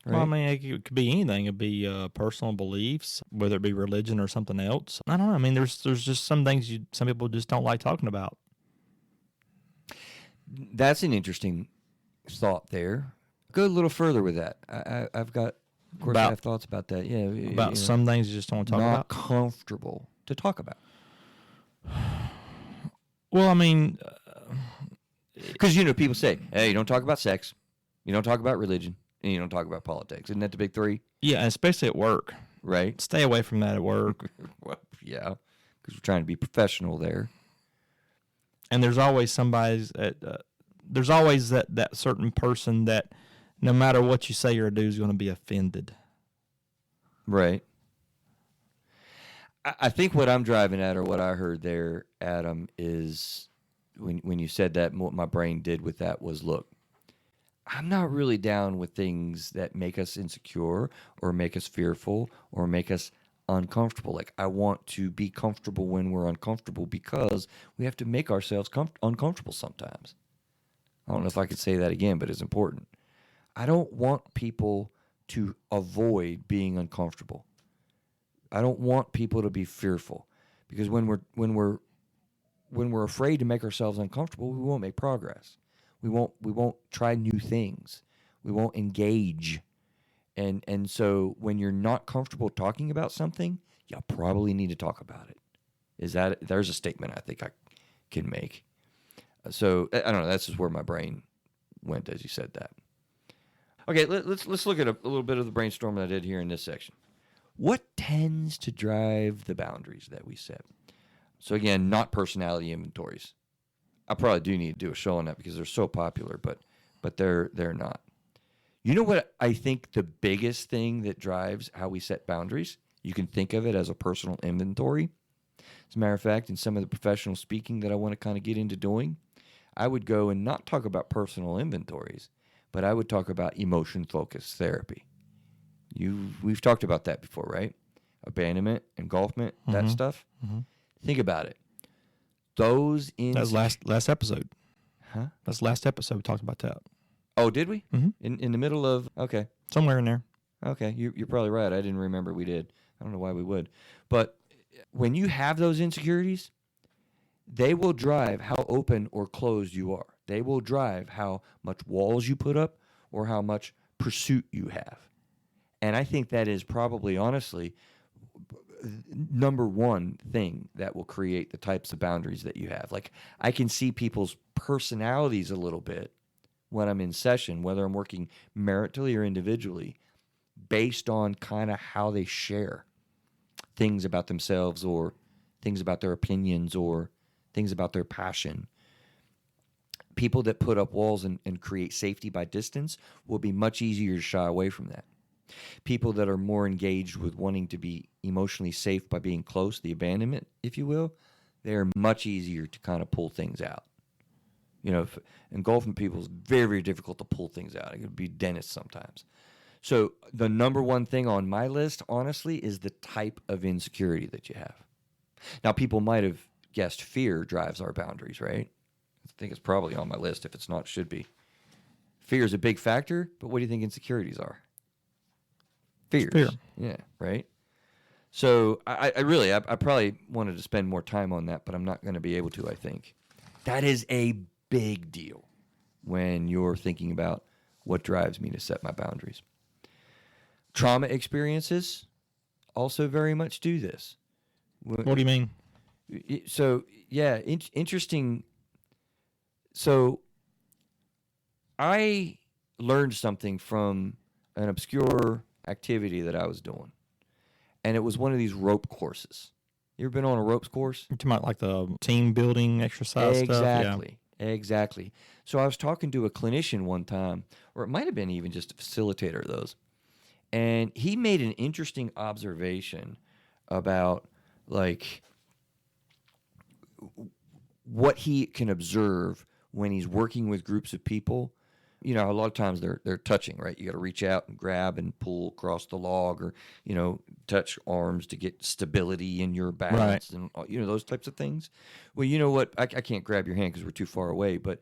Right? Well, I mean, it could be anything. It could be personal beliefs, whether it be religion or something else. I don't know. I mean, there's just some things some people just don't like talking about. That's an interesting thought there. Go a little further with that. I've got, of course, I have thoughts about that. Yeah, about some things you just don't want to talk about. Not comfortable to talk about. Well, I mean, because people say, "Hey, you don't talk about sex, you don't talk about religion, and you don't talk about politics." Isn't that the big three? Yeah, especially at work. Right. Stay away from that at work. Well, yeah, because we're trying to be professional there. And there's always there's always that certain person that no matter what you say or do is going to be offended. Right. I think what I'm driving at, or what I heard there, Adam, is when you said that, what my brain did with that was, look, I'm not really down with things that make us insecure or make us fearful or make us uncomfortable. Like, I want to be comfortable when we're uncomfortable, because we have to make ourselves uncomfortable sometimes. I don't know if I could say that again, but it's important. I don't want people to avoid being uncomfortable. I don't want people to be fearful, because when we're afraid to make ourselves uncomfortable, we won't make progress. We won't try new things. We won't engage. And so when you're not comfortable talking about something, you probably need to talk about it. There's a statement I think I can make. So I don't know. That's just where my brain went as you said that. Okay, let's look at a little bit of the brainstorming I did here in this section. What tends to drive the boundaries that we set? So again, not personality inventories. I probably do need to do a show on that because they're so popular, but they're not. You know what I think the biggest thing that drives how we set boundaries? You can think of it as a personal inventory. As a matter of fact, in some of the professional speaking that I want to kind of get into doing, I would go and not talk about personal inventories, but I would talk about emotion-focused therapy. We've talked about that before, right? Abandonment, engulfment, that stuff. Mm-hmm. Think about it. That was last episode. Huh? That's last episode we talked about that. Oh, did we? Mm-hmm. In the middle of, okay. Somewhere in there. Okay, you're probably right. I didn't remember we did. I don't know why we would. But when you have those insecurities, they will drive how open or closed you are. They will drive how much walls you put up or how much pursuit you have. And I think that is probably, honestly, number one thing that will create the types of boundaries that you have. Like, I can see people's personalities a little bit when I'm in session, whether I'm working maritally or individually, based on kind of how they share things about themselves or things about their opinions or things about their passion. People that put up walls and create safety by distance will be much easier to shy away from that. People that are more engaged with wanting to be emotionally safe by being close, the abandonment, if you will, they're much easier to kind of pull things out. Engulfing people is very, very difficult to pull things out. It could be dentists sometimes. So the number one thing on my list, honestly, is the type of insecurity that you have. Now, people might have guessed fear drives our boundaries, right? I think it's probably on my list. If it's not, it should be. Fear is a big factor, but what do you think insecurities are? Fears. Fear. Yeah, right? So I probably wanted to spend more time on that, but I'm not going to be able to, I think. That is a big deal when you're thinking about what drives me to set my boundaries. Trauma experiences also very much do this. What do you mean? So, yeah, interesting. So I learned something from an obscure activity that I was doing, and it was one of these rope courses. You ever been on a ropes course? You're talking about like the team building exercise stuff? Exactly. So I was talking to a clinician one time, or it might have been even just a facilitator of those, and he made an interesting observation about like what he can observe when he's working with groups of people You know, a lot of times they're touching, right? You got to reach out and grab and pull across the log, or touch arms to get stability in your balance, and those types of things. Well, you know what? I can't grab your hand because we're too far away. But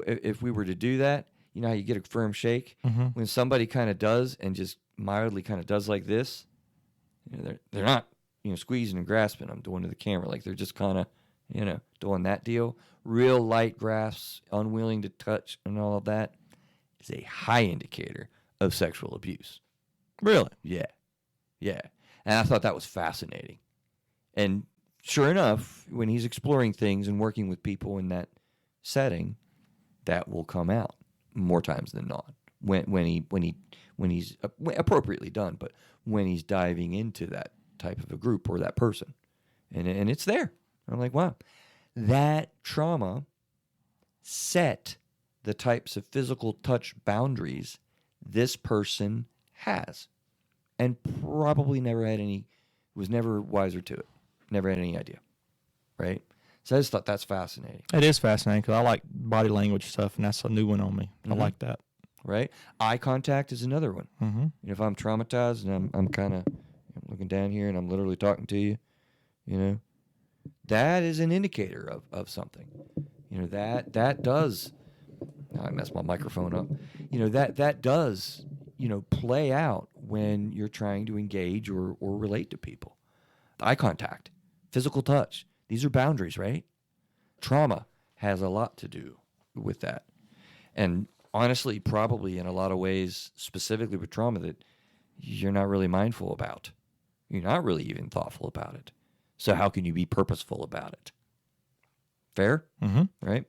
if we were to do that, you know how you get a firm shake when somebody kind of does and just mildly kind of does like this. They're not squeezing and grasping. I'm doing to the camera like they're just kind of doing that deal. Real light grasps, unwilling to touch, and all of that is a high indicator of sexual abuse. Really? Yeah. And I thought that was fascinating. And sure enough, when he's exploring things and working with people in that setting, that will come out more times than not. When he's appropriately done, but when he's diving into that type of a group or that person, and it's there. I'm like, wow, that trauma set the types of physical touch boundaries this person has, and probably was never wiser to it, never had any idea, right? So I just thought that's fascinating. It is fascinating because I like body language stuff, and that's a new one on me. I like that. Right? Eye contact is another one. Mm-hmm. If I'm traumatized and I'm kind of looking down here and I'm literally talking to you, that is an indicator of something. That does. I messed my microphone up. That does play out when you're trying to engage or relate to people. Eye contact, physical touch. These are boundaries, right? Trauma has a lot to do with that. And honestly, probably in a lot of ways, specifically with trauma, that you're not really mindful about. You're not really even thoughtful about it. So how can you be purposeful about it? Fair? Mm-hmm. Right?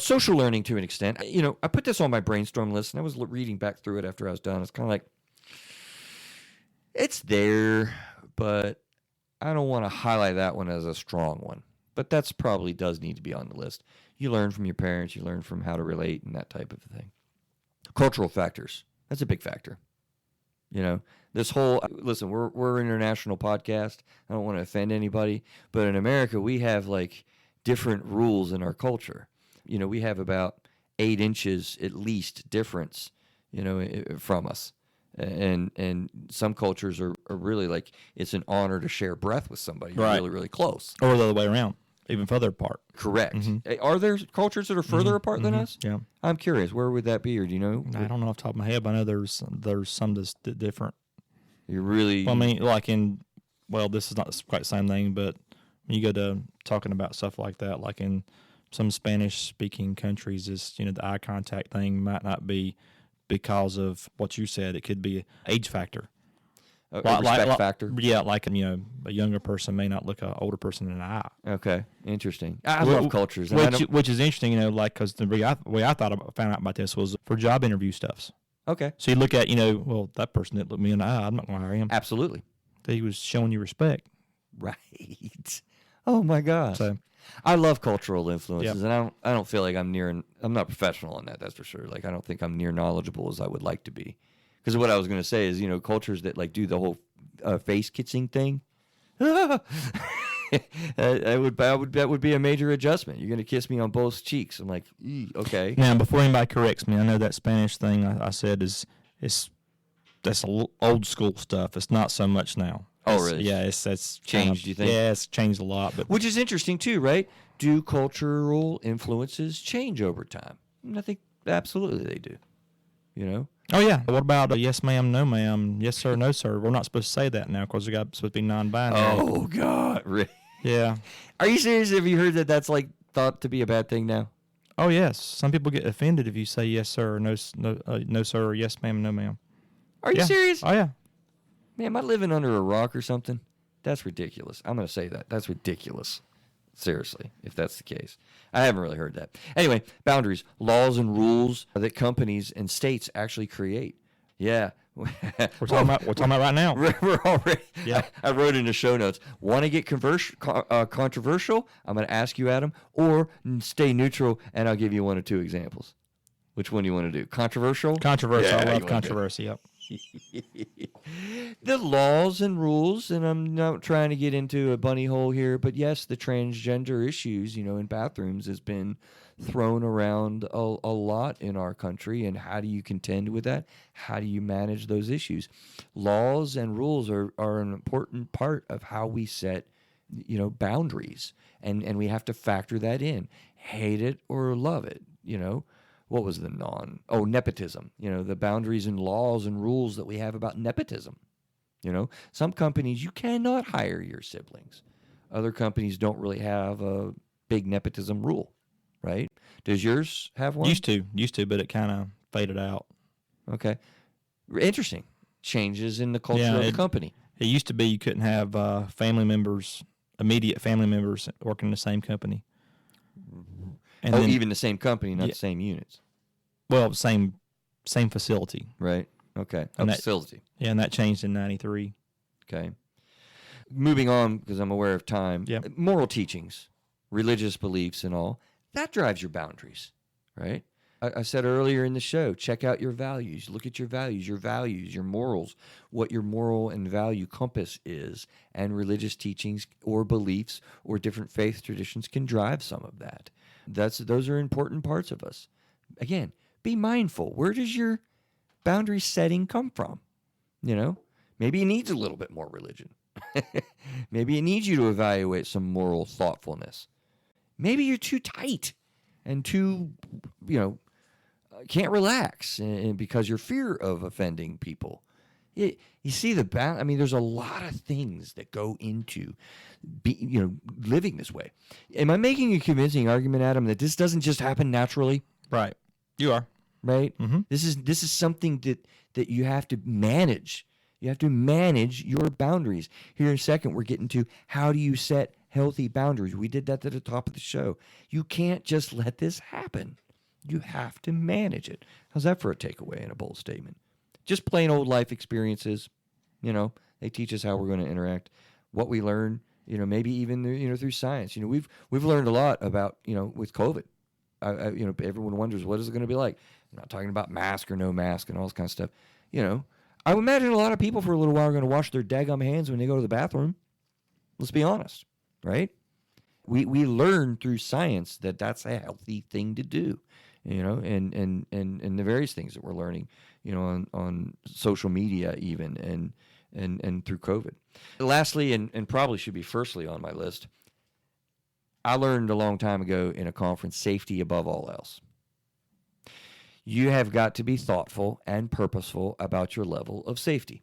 Social learning to an extent. I put this on my brainstorm list, and I was reading back through it after I was done. It's kind of like, it's there, but I don't want to highlight that one as a strong one. But that's probably does need to be on the list. You learn from your parents. You learn from how to relate and that type of thing. Cultural factors. That's a big factor. This whole, listen, we're an international podcast. I don't want to offend anybody, but in America, we have like different rules in our culture. We have about 8 inches at least difference, from us. And some cultures are really like, it's an honor to share breath with somebody. You're really, really close. Or the other way around, even further apart. Correct. Mm-hmm. Are there cultures that are further apart than us? Yeah. I'm curious. Where would that be, or do you know? I don't know off the top of my head, but I know there's some that's different. You really... Well, I mean, like this is not quite the same thing, but when you go to talking about stuff like that, like in some Spanish-speaking countries, the eye contact thing might not be because of what you said. It could be an age factor. A respect factor? Yeah, like a younger person may not look an older person in the eye. Okay, interesting. I love cultures. Which is interesting, because the way I found out about this was for job interview stuffs. Okay. So you look at, well, that person didn't look me in the eye. I'm not going to hire him. Absolutely. He was showing you respect. Right. Oh, my gosh. So, I love cultural influences, and I don't feel like I'm not professional in that, that's for sure. Like, I don't think I'm near knowledgeable as I would like to be. Because what I was going to say is, cultures that like do the whole face kissing thing, that would be a major adjustment. You're going to kiss me on both cheeks. I'm like, okay. Now, before anybody corrects me, I know that Spanish thing I said that's old school stuff. It's not so much now. Oh, really? Yeah, that's changed. You think? Yeah, it's changed a lot. But which is interesting too, right? Do cultural influences change over time? I think absolutely they do. Oh yeah. What about yes ma'am, no ma'am, yes sir, no sir? We're not supposed to say that now because we got supposed to be non-binary. Oh God, really? Yeah. Are you serious? Have you heard that that's like thought to be a bad thing now? Oh yes. Some people get offended if you say yes sir or no sir, or yes ma'am, no ma'am. Are you serious? Oh yeah. Man, am I living under a rock or something? That's ridiculous. I'm going to say that. That's ridiculous. Seriously, if that's the case. I haven't really heard that. Anyway, boundaries, laws and rules that companies and states actually create. Yeah. We're talking about right now. We're already. Yeah. I wrote in the show notes. Want to get controversial? I'm going to ask you, Adam, or stay neutral, and I'll give you 1 or 2 examples. Which one do you want to do? Controversial? Controversy. Yeah, I you love wanna controversy. Yep. The laws and rules, and I'm not trying to get into a bunny hole here, but yes, the transgender issues, in bathrooms has been thrown around a lot in our country. And how do you contend with that? How do you manage those issues? Laws and rules are an important part of how we set, boundaries, and we have to factor that in. Hate it or love it, What was the nepotism, the boundaries and laws and rules that we have about nepotism. Some companies, you cannot hire your siblings. Other companies don't really have a big nepotism rule, right? Does yours have one? Used to, but it kind of faded out. Okay. Interesting. Changes in the culture of the company. It used to be you couldn't have immediate family members working in the same company. And then, even the same company, not the same units. Well, same facility. Right. Okay. And facility. Yeah, and that changed in 93. Okay. Moving on, because I'm aware of time. Yeah. Moral teachings, religious beliefs and all, that drives your boundaries, right? I said earlier in the show, check out your values. Look at your values, your morals, what your moral and value compass is. And religious teachings or beliefs or different faith traditions can drive some of that. Those are important parts of us. Again, be mindful. Where does your boundary setting come from? Maybe it needs a little bit more religion. Maybe it needs you to evaluate some moral thoughtfulness. Maybe you're too tight and too, can't relax because your fear of offending people. You see there's a lot of things that go into living this way. Am I making a convincing argument, Adam, that this doesn't just happen naturally? Right. You are. Right? Mm-hmm. This is something that you have to manage. You have to manage your boundaries. Here in a second, we're getting to how do you set healthy boundaries. We did that at the top of the show. You can't just let this happen. You have to manage it. How's that for a takeaway and a bold statement? Just plain old life experiences. They teach us how we're going to interact. What we learn, maybe even through science. We've learned a lot about with COVID. Everyone wonders what is it going to be like. I'm not talking about mask or no mask and all this kind of stuff. I would imagine a lot of people for a little while are going to wash their daggum hands when they go to the bathroom. Let's be honest, right? We learn through science that that's a healthy thing to do, and the various things that we're learning, on social media even and through COVID. Lastly, and probably should be firstly on my list, I learned a long time ago in a conference, safety above all else. You have got to be thoughtful and purposeful about your level of safety.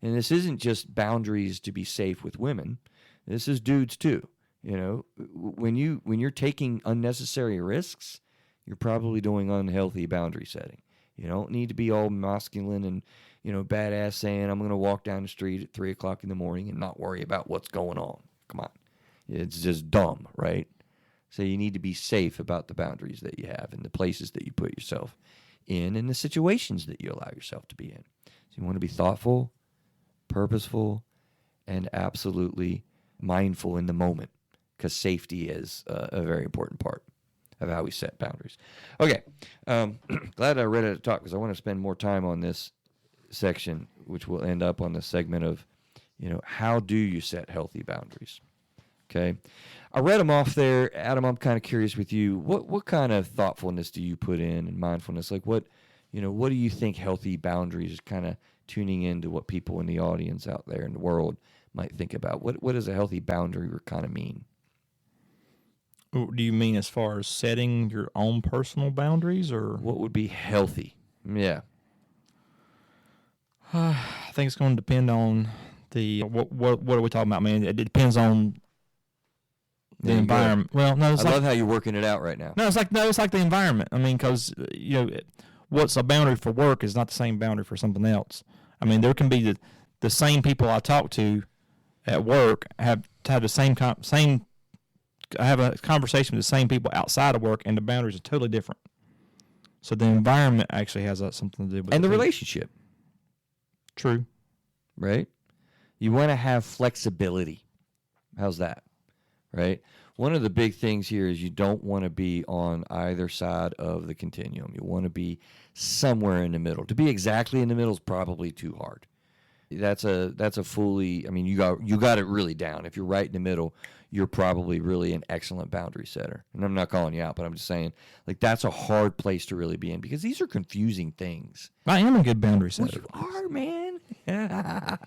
And this isn't just boundaries to be safe with women. This is dudes too. When you're taking unnecessary risks, you're probably doing unhealthy boundary setting. You don't need to be all masculine and, badass saying, I'm going to walk down the street at 3 o'clock in the morning and not worry about what's going on. Come on. It's just dumb, right? So you need to be safe about the boundaries that you have and the places that you put yourself in and the situations that you allow yourself to be in. So you want to be thoughtful, purposeful, and absolutely mindful in the moment, because safety is a very important part of how we set boundaries. Okay, glad I read it at the top because I want to spend more time on this section, which will end up on the segment of, how do you set healthy boundaries? Okay, I read them off there. Adam, I'm kind of curious with you. What kind of thoughtfulness do you put in and mindfulness? Like what do you think healthy boundaries is kind of tuning into what people in the audience out there in the world might think about? What does a healthy boundary kind of mean? Do you mean as far as setting your own personal boundaries, or what would be healthy? Yeah. I think it's going to depend on the what are we talking about, man? It depends on the environment. Well, no, I love how you're working it out right now. No, it's like the environment. I mean, because what's a boundary for work is not the same boundary for something else. I mean, there can be the same people I talk to at work have the same I have a conversation with the same people outside of work, and the boundaries are totally different. So the environment actually has something to do with it. And the relationship. True. Right? You want to have flexibility. How's that? Right? one of the big things here is you don't want to be on either side of the continuum. You want to be somewhere in the middle. To be exactly in the middle is probably too hard. That's a fully, I mean, you got it really down. If you're right in the middle, you're probably really an excellent boundary setter. And I'm not calling you out, but I'm just saying, like, that's a hard place to really be in because these are confusing things. I am a good boundary setter. Well, you are, man. You're an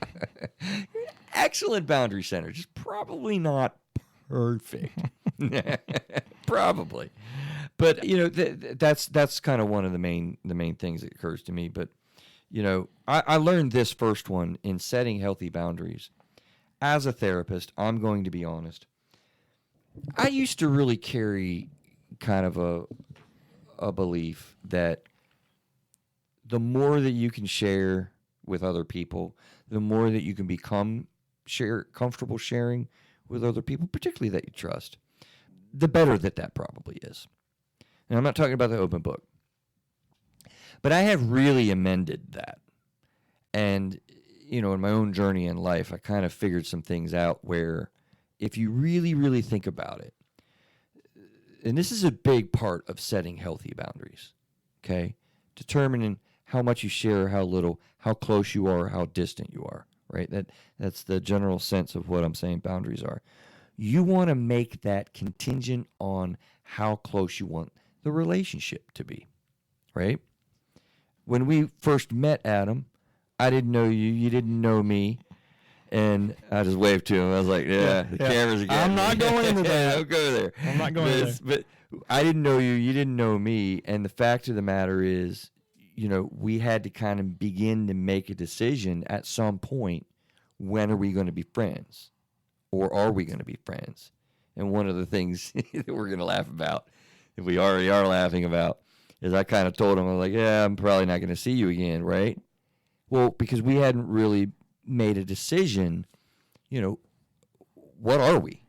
excellent boundary setter. Just probably not perfect. Probably. But, that's kind of one of the main things that occurs to me. But, I learned this first one in setting healthy boundaries. As a therapist, I'm going to be honest. I used to really carry kind of a belief that the more that you can share with other people, the more that you can become comfortable sharing with other people, particularly that you trust, the better that probably is. And I'm not talking about the open book. But I have really amended that. And, in my own journey in life, I kind of figured some things out where if you really, really think about it, and this is a big part of setting healthy boundaries, okay? Determining how much you share, how little, how close you are, how distant you are, right? That's the general sense of what I'm saying boundaries are. You want to make that contingent on how close you want the relationship to be, right? When we first met, Adam, I didn't know you. You didn't know me. And I just waved to him. I was like, the cameras are getting I'm not going into that. Don't go there. I'm not going there. But I didn't know you. You didn't know me. And the fact of the matter is, we had to kind of begin to make a decision at some point. When are we going to be friends? Or are we going to be friends? And one of the things that we're going to laugh about, that we already are laughing about, is I kind of told him, I was like, I'm probably not going to see you again, right? Well, because we hadn't really made a decision, what are we?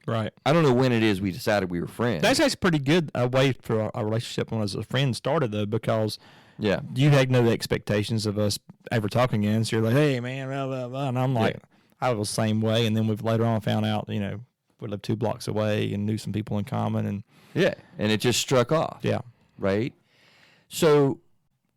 Right. I don't know when it is we decided we were friends. That's actually pretty good way for our relationship when as a friend started, though, because you had no expectations of us ever talking again. So you're like, hey, man, blah, blah, blah. And I'm like, I was the same way. And then we've later on found out, we lived 2 blocks away and knew some people in common. And and it just struck off. Yeah. Right? So,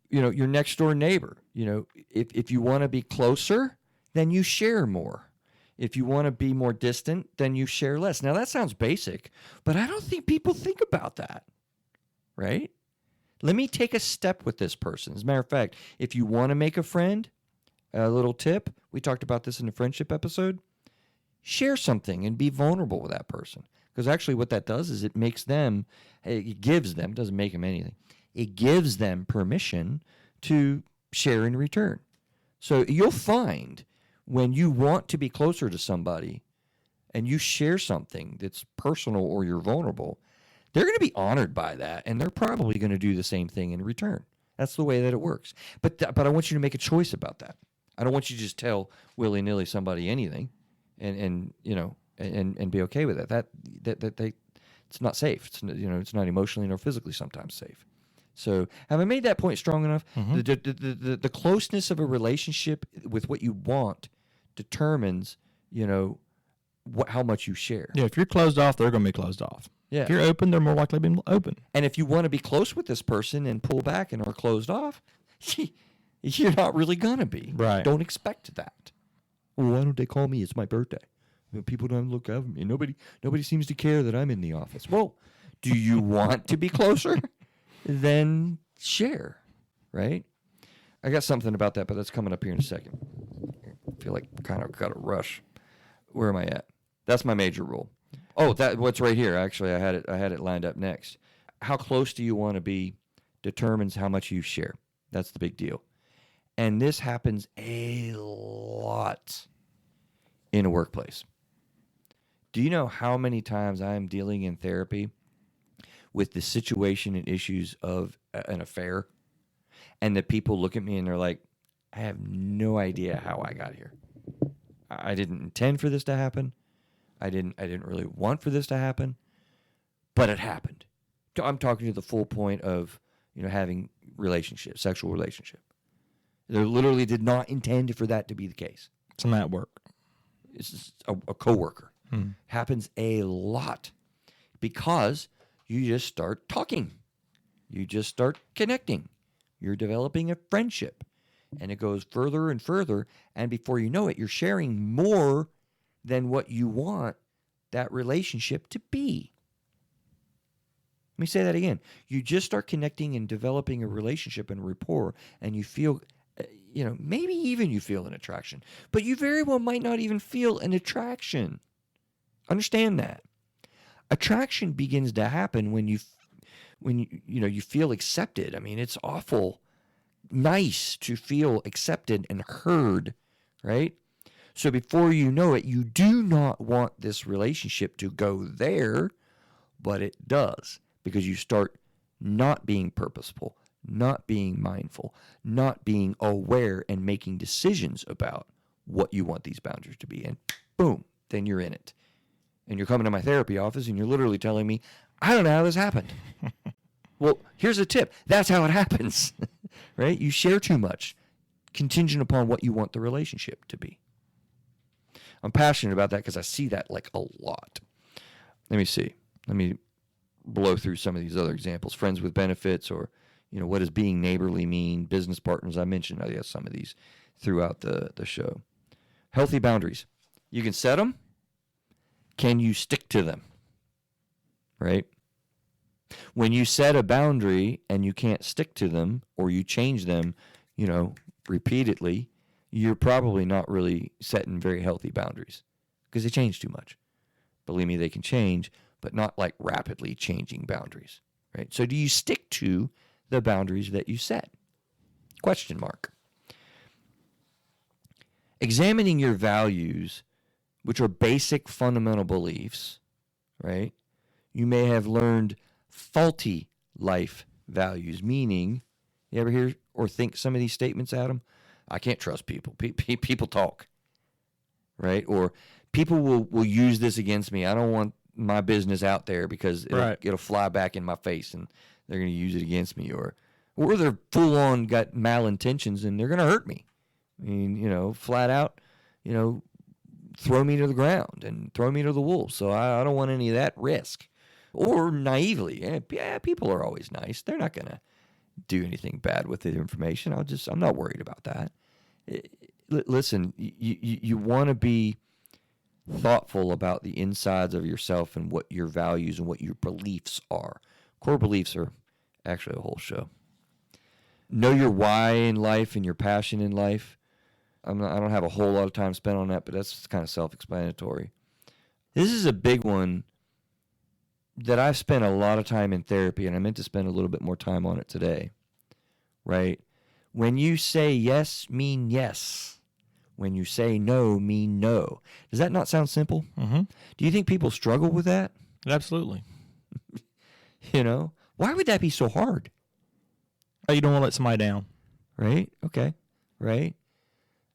your next door neighbor, if you want to be closer, then you share more. If you want to be more distant, then you share less. Now, that sounds basic, but I don't think people think about that, right? Let me take a step with this person. As a matter of fact, if you want to make a friend, a little tip, we talked about this in the friendship episode, share something and be vulnerable with that person. Because actually what that does is it gives them, doesn't make them anything, it gives them permission to share in return. So you'll find when you want to be closer to somebody and you share something that's personal or you're vulnerable, they're going to be honored by that, and they're probably going to do the same thing in return. That's the way that it works. But I want you to make a choice about that. I don't want you to just tell willy-nilly somebody anything and be okay with it. That it's not safe. It's not emotionally nor physically sometimes safe. So have I made that point strong enough? Mm-hmm. The closeness of a relationship with what you want determines, how much you share. Yeah, if you're closed off, they're going to be closed off. Yeah. If you're open, they're more likely to be open. And if you want to be close with this person and pull back and are closed off, you're not really going to be. Right. Don't expect that. Well, why don't they call me? It's my birthday. People don't look at me. Nobody seems to care that I'm in the office. Well, do you want to be closer? Then share, right? I got something about that, but that's coming up here in a second. I feel like kind of got a rush. Where am I at? That's my major rule. Oh, what's right here. Actually, I had it lined up next. How close do you want to be determines how much you share. That's the big deal. And this happens a lot in a workplace. Do you know how many times I'm dealing in therapy with the situation and issues of an affair, and the people look at me and they're like, I have no idea how I got here. I didn't intend for this to happen. I didn't really want for this to happen, but it happened. I'm talking to the full point of, having sexual relationship. They literally did not intend for that to be the case. Some at work. It's just a coworker. Happens a lot. because you just start talking. You just start connecting. You're developing a friendship. And it goes further and further. And before you know it, you're sharing more than what you want that relationship to be. Let me say that again. You just start connecting and developing a relationship and rapport, and you feel, maybe even you feel an attraction, but you very well might not even feel an attraction. Understand that. Attraction begins to happen when you feel accepted. I mean, it's awful nice to feel accepted and heard, right? So before you know it, you do not want this relationship to go there, but it does, because you start not being purposeful, not being mindful, not being aware and making decisions about what you want these boundaries to be. And boom, then you're in it. And you're coming to my therapy office and you're literally telling me, I don't know how this happened. Well, here's a tip. That's how it happens, right? You share too much, contingent upon what you want the relationship to be. I'm passionate about that because I see that like a lot. Let me see. Let me blow through some of these other examples. Friends with benefits, or, what does being neighborly mean? Business partners. I mentioned, some of these throughout the show. Healthy boundaries. You can set them. Can you stick to them? Right? When you set a boundary and you can't stick to them, or you change them, repeatedly, you're probably not really setting very healthy boundaries, because they change too much. Believe me, they can change, but not like rapidly changing boundaries, right? So do you stick to the boundaries that you set? Question mark. Examining your values, which are basic fundamental beliefs, right? You may have learned faulty life values, meaning, you ever hear or think some of these statements, Adam? I can't trust people. People talk, right? Or people will use this against me. I don't want my business out there because it'll fly back in my face and they're going to use it against me. Or they're full on got malintentions and they're going to hurt me. I mean, flat out, throw me to the ground and throw me to the wolves. So I don't want any of that risk. Or naively, people are always nice. They're not going to do anything bad with the information. I'm not worried about that. Listen, you want to be thoughtful about the insides of yourself and what your values and what your beliefs are. Core beliefs are actually a whole show. Know your why in life and your passion in life. I don't have a whole lot of time spent on that, but that's kind of self-explanatory. This is a big one that I've spent a lot of time in therapy, and I meant to spend a little bit more time on it today, right? When you say yes, mean yes. When you say no, mean no. Does that not sound simple? Mm-hmm. Do you think people struggle with that? Absolutely. Why would that be so hard? You don't want to let somebody down. Right? Okay. Right?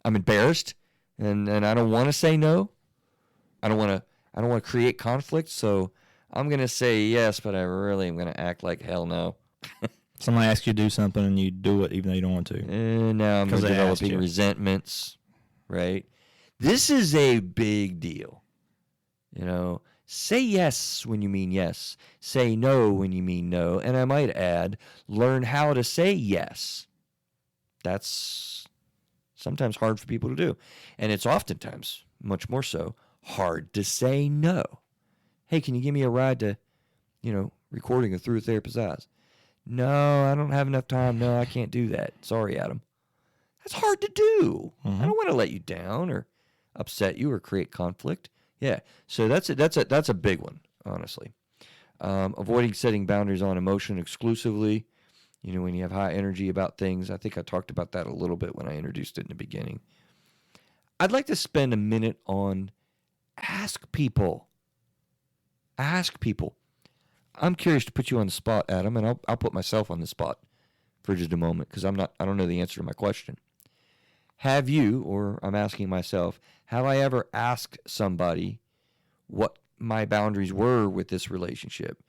I'm embarrassed, and I don't want to say no. I don't want to create conflict, so I'm going to say yes, but I really am going to act like hell no. Somebody asks you to do something and you do it even though you don't want to. And now I'm developing resentments, right? This is a big deal. Say yes when you mean yes. Say no when you mean no. And I might add, learn how to say yes. That's sometimes hard for people to do. And it's oftentimes, much more so, hard to say no. Hey, can you give me a ride to, recording of Through a Therapist's Eyes? No, I don't have enough time. No, I can't do that. Sorry, Adam. That's hard to do. Mm-hmm. I don't want to let you down or upset you or create conflict. Yeah, so that's a big one, honestly. Avoiding setting boundaries on emotion exclusively. When you have high energy about things. I think I talked about that a little bit when I introduced it in the beginning. I'd like to spend a minute on ask people. Ask people. I'm curious to put you on the spot, Adam, and I'll put myself on the spot for just a moment because I don't know the answer to my question. Have you, or I'm asking myself, have I ever asked somebody what my boundaries were with this relationship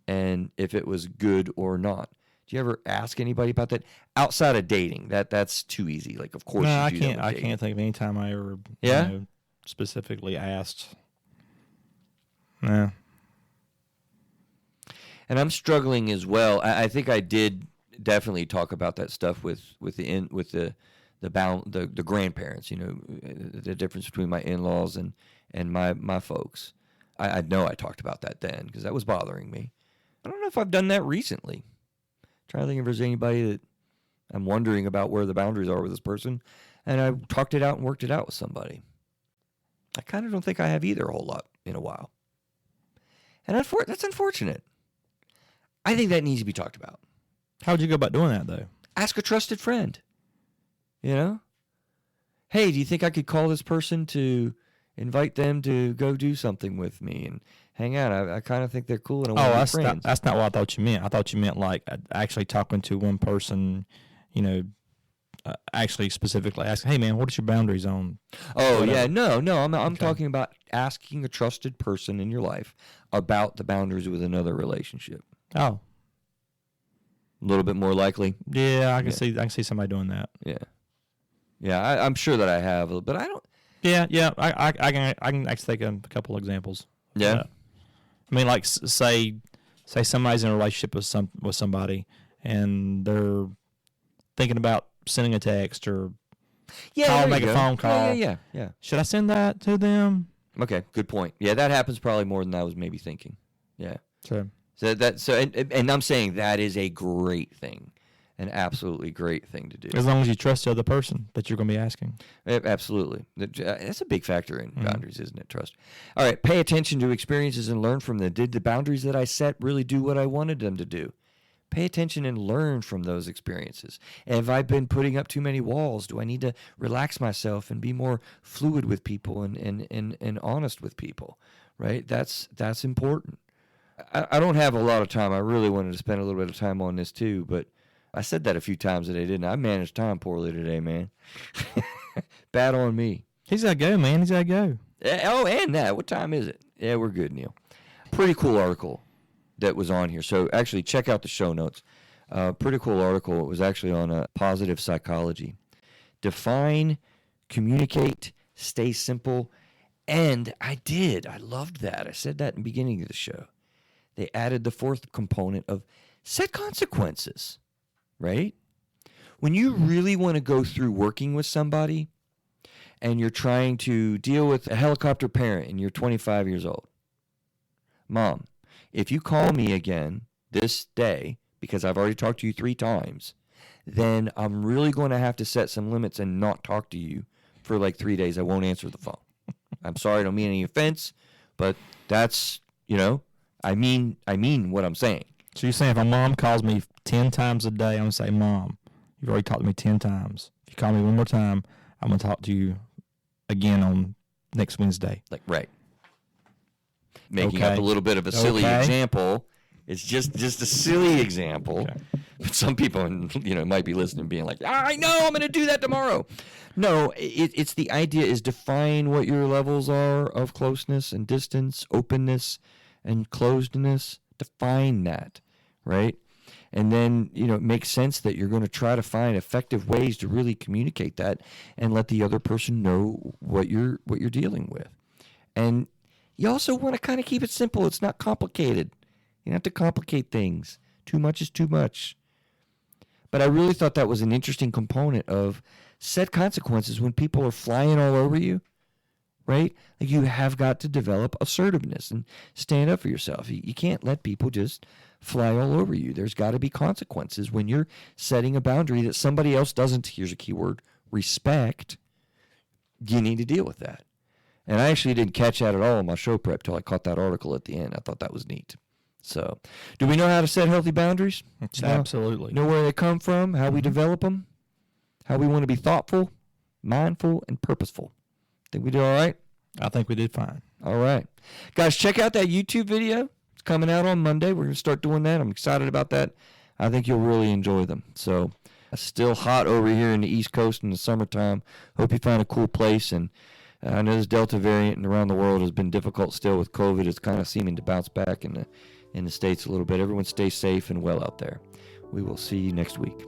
and if it was good or not? Do you ever ask anybody about that outside of dating? That's too easy. Like, of course, no, you do that with I dating. can't think of any time I ever specifically asked. No. And I'm struggling as well. I think I did definitely talk about that stuff with the grandparents. You know, the difference between my in-laws and my folks. I know I talked about that then because that was bothering me. I don't know if I've done that recently. Trying to think if there's anybody that I'm wondering about where the boundaries are with this person, and I talked it out and worked it out with somebody. I kind of don't think I have either a whole lot in a while. And that's unfortunate. I think that needs to be talked about. How would you go about doing that, though? Ask a trusted friend. You know? Hey, do you think I could call this person to invite them to go do something with me and hang out? I kind of think they're cool and I want to be friends. That's not what I thought you meant. I thought you meant like actually talking to one person, you know, actually specifically asking, hey, man, what is your boundaries on? Oh, whatever? yeah. No. I'm Okay. talking about asking a trusted person in your life about the boundaries with another relationship. Oh. A little bit more likely. Yeah, I can see somebody doing that. Yeah. Yeah, I'm sure that I have, but I don't. Yeah. I can actually think of a couple of examples. Yeah. I mean, like say somebody's in a relationship with somebody, and they're thinking about sending a text or make a phone call. Yeah. Should I send that to them? Okay, good point. Yeah, that happens probably more than I was maybe thinking. Yeah. Sure. And I'm saying that is a great thing, an absolutely great thing to do. As long as you trust the other person that you're going to be asking. Absolutely. That's a big factor in boundaries, isn't it? Trust. All right, pay attention to experiences and learn from them. Did the boundaries that I set really do what I wanted them to do? Pay attention and learn from those experiences. And have I been putting up too many walls? Do I need to relax myself and be more fluid with people and honest with people? Right? That's important. I don't have a lot of time. I really wanted to spend a little bit of time on this too, but I said that a few times today, didn't I? I managed time poorly today, man. Bad on me. He's got to go, man. He's got to go. Oh, and that. What time is it? Yeah, we're good, Neil. Pretty cool article that was on here. So actually, check out the show notes. Pretty cool article. It was actually on positive psychology. Define, communicate, stay simple. And I loved that. I said that in the beginning of the show. They added the fourth component of set consequences, right? When you really want to go through working with somebody and you're trying to deal with a helicopter parent and you're 25 years old. Mom, if you call me again this day, because I've already talked to you 3 times, then I'm really going to have to set some limits and not talk to you for like 3 days. I won't answer the phone. I'm sorry, I don't mean any offense, but that's, I mean what I'm saying. So you're saying if my mom calls me 10 times a day, I'm going to say, Mom, you've already talked to me 10 times. If you call me one more time, I'm going to talk to you again on next Wednesday. Like, right. Making up a little bit of a silly example. It's just a silly example. Okay. But some people, might be listening being like, I know I'm going to do that tomorrow. No, it's the idea is define what your levels are of closeness and distance, openness and closedness. Define that, right? And then, it makes sense that you're going to try to find effective ways to really communicate that and let the other person know what you're dealing with. And you also want to kind of keep it simple. It's not complicated. You don't have to complicate things. Too much is too much. But I really thought that was an interesting component of set consequences when people are flying all over you, right? Like you have got to develop assertiveness and stand up for yourself. You can't let people just fly all over you. There's got to be consequences when you're setting a boundary that somebody else doesn't, here's a key word, respect. You need to deal with that. And I actually didn't catch that at all in my show prep till I caught that article at the end. I thought that was neat. So, do we know how to set healthy boundaries? Absolutely. Know where they come from, how we develop them, how we want to be thoughtful, mindful, and purposeful. Think we did all right? I think we did fine. All right. Guys, check out that YouTube video. It's coming out on Monday. We're going to start doing that. I'm excited about that. I think you'll really enjoy them. So, it's still hot over here in the East Coast in the summertime. Hope you find a cool place. And I know this Delta variant and around the world has been difficult still with COVID. It's kind of seeming to bounce back in the States a little bit. Everyone stay safe and well out there. We will see you next week.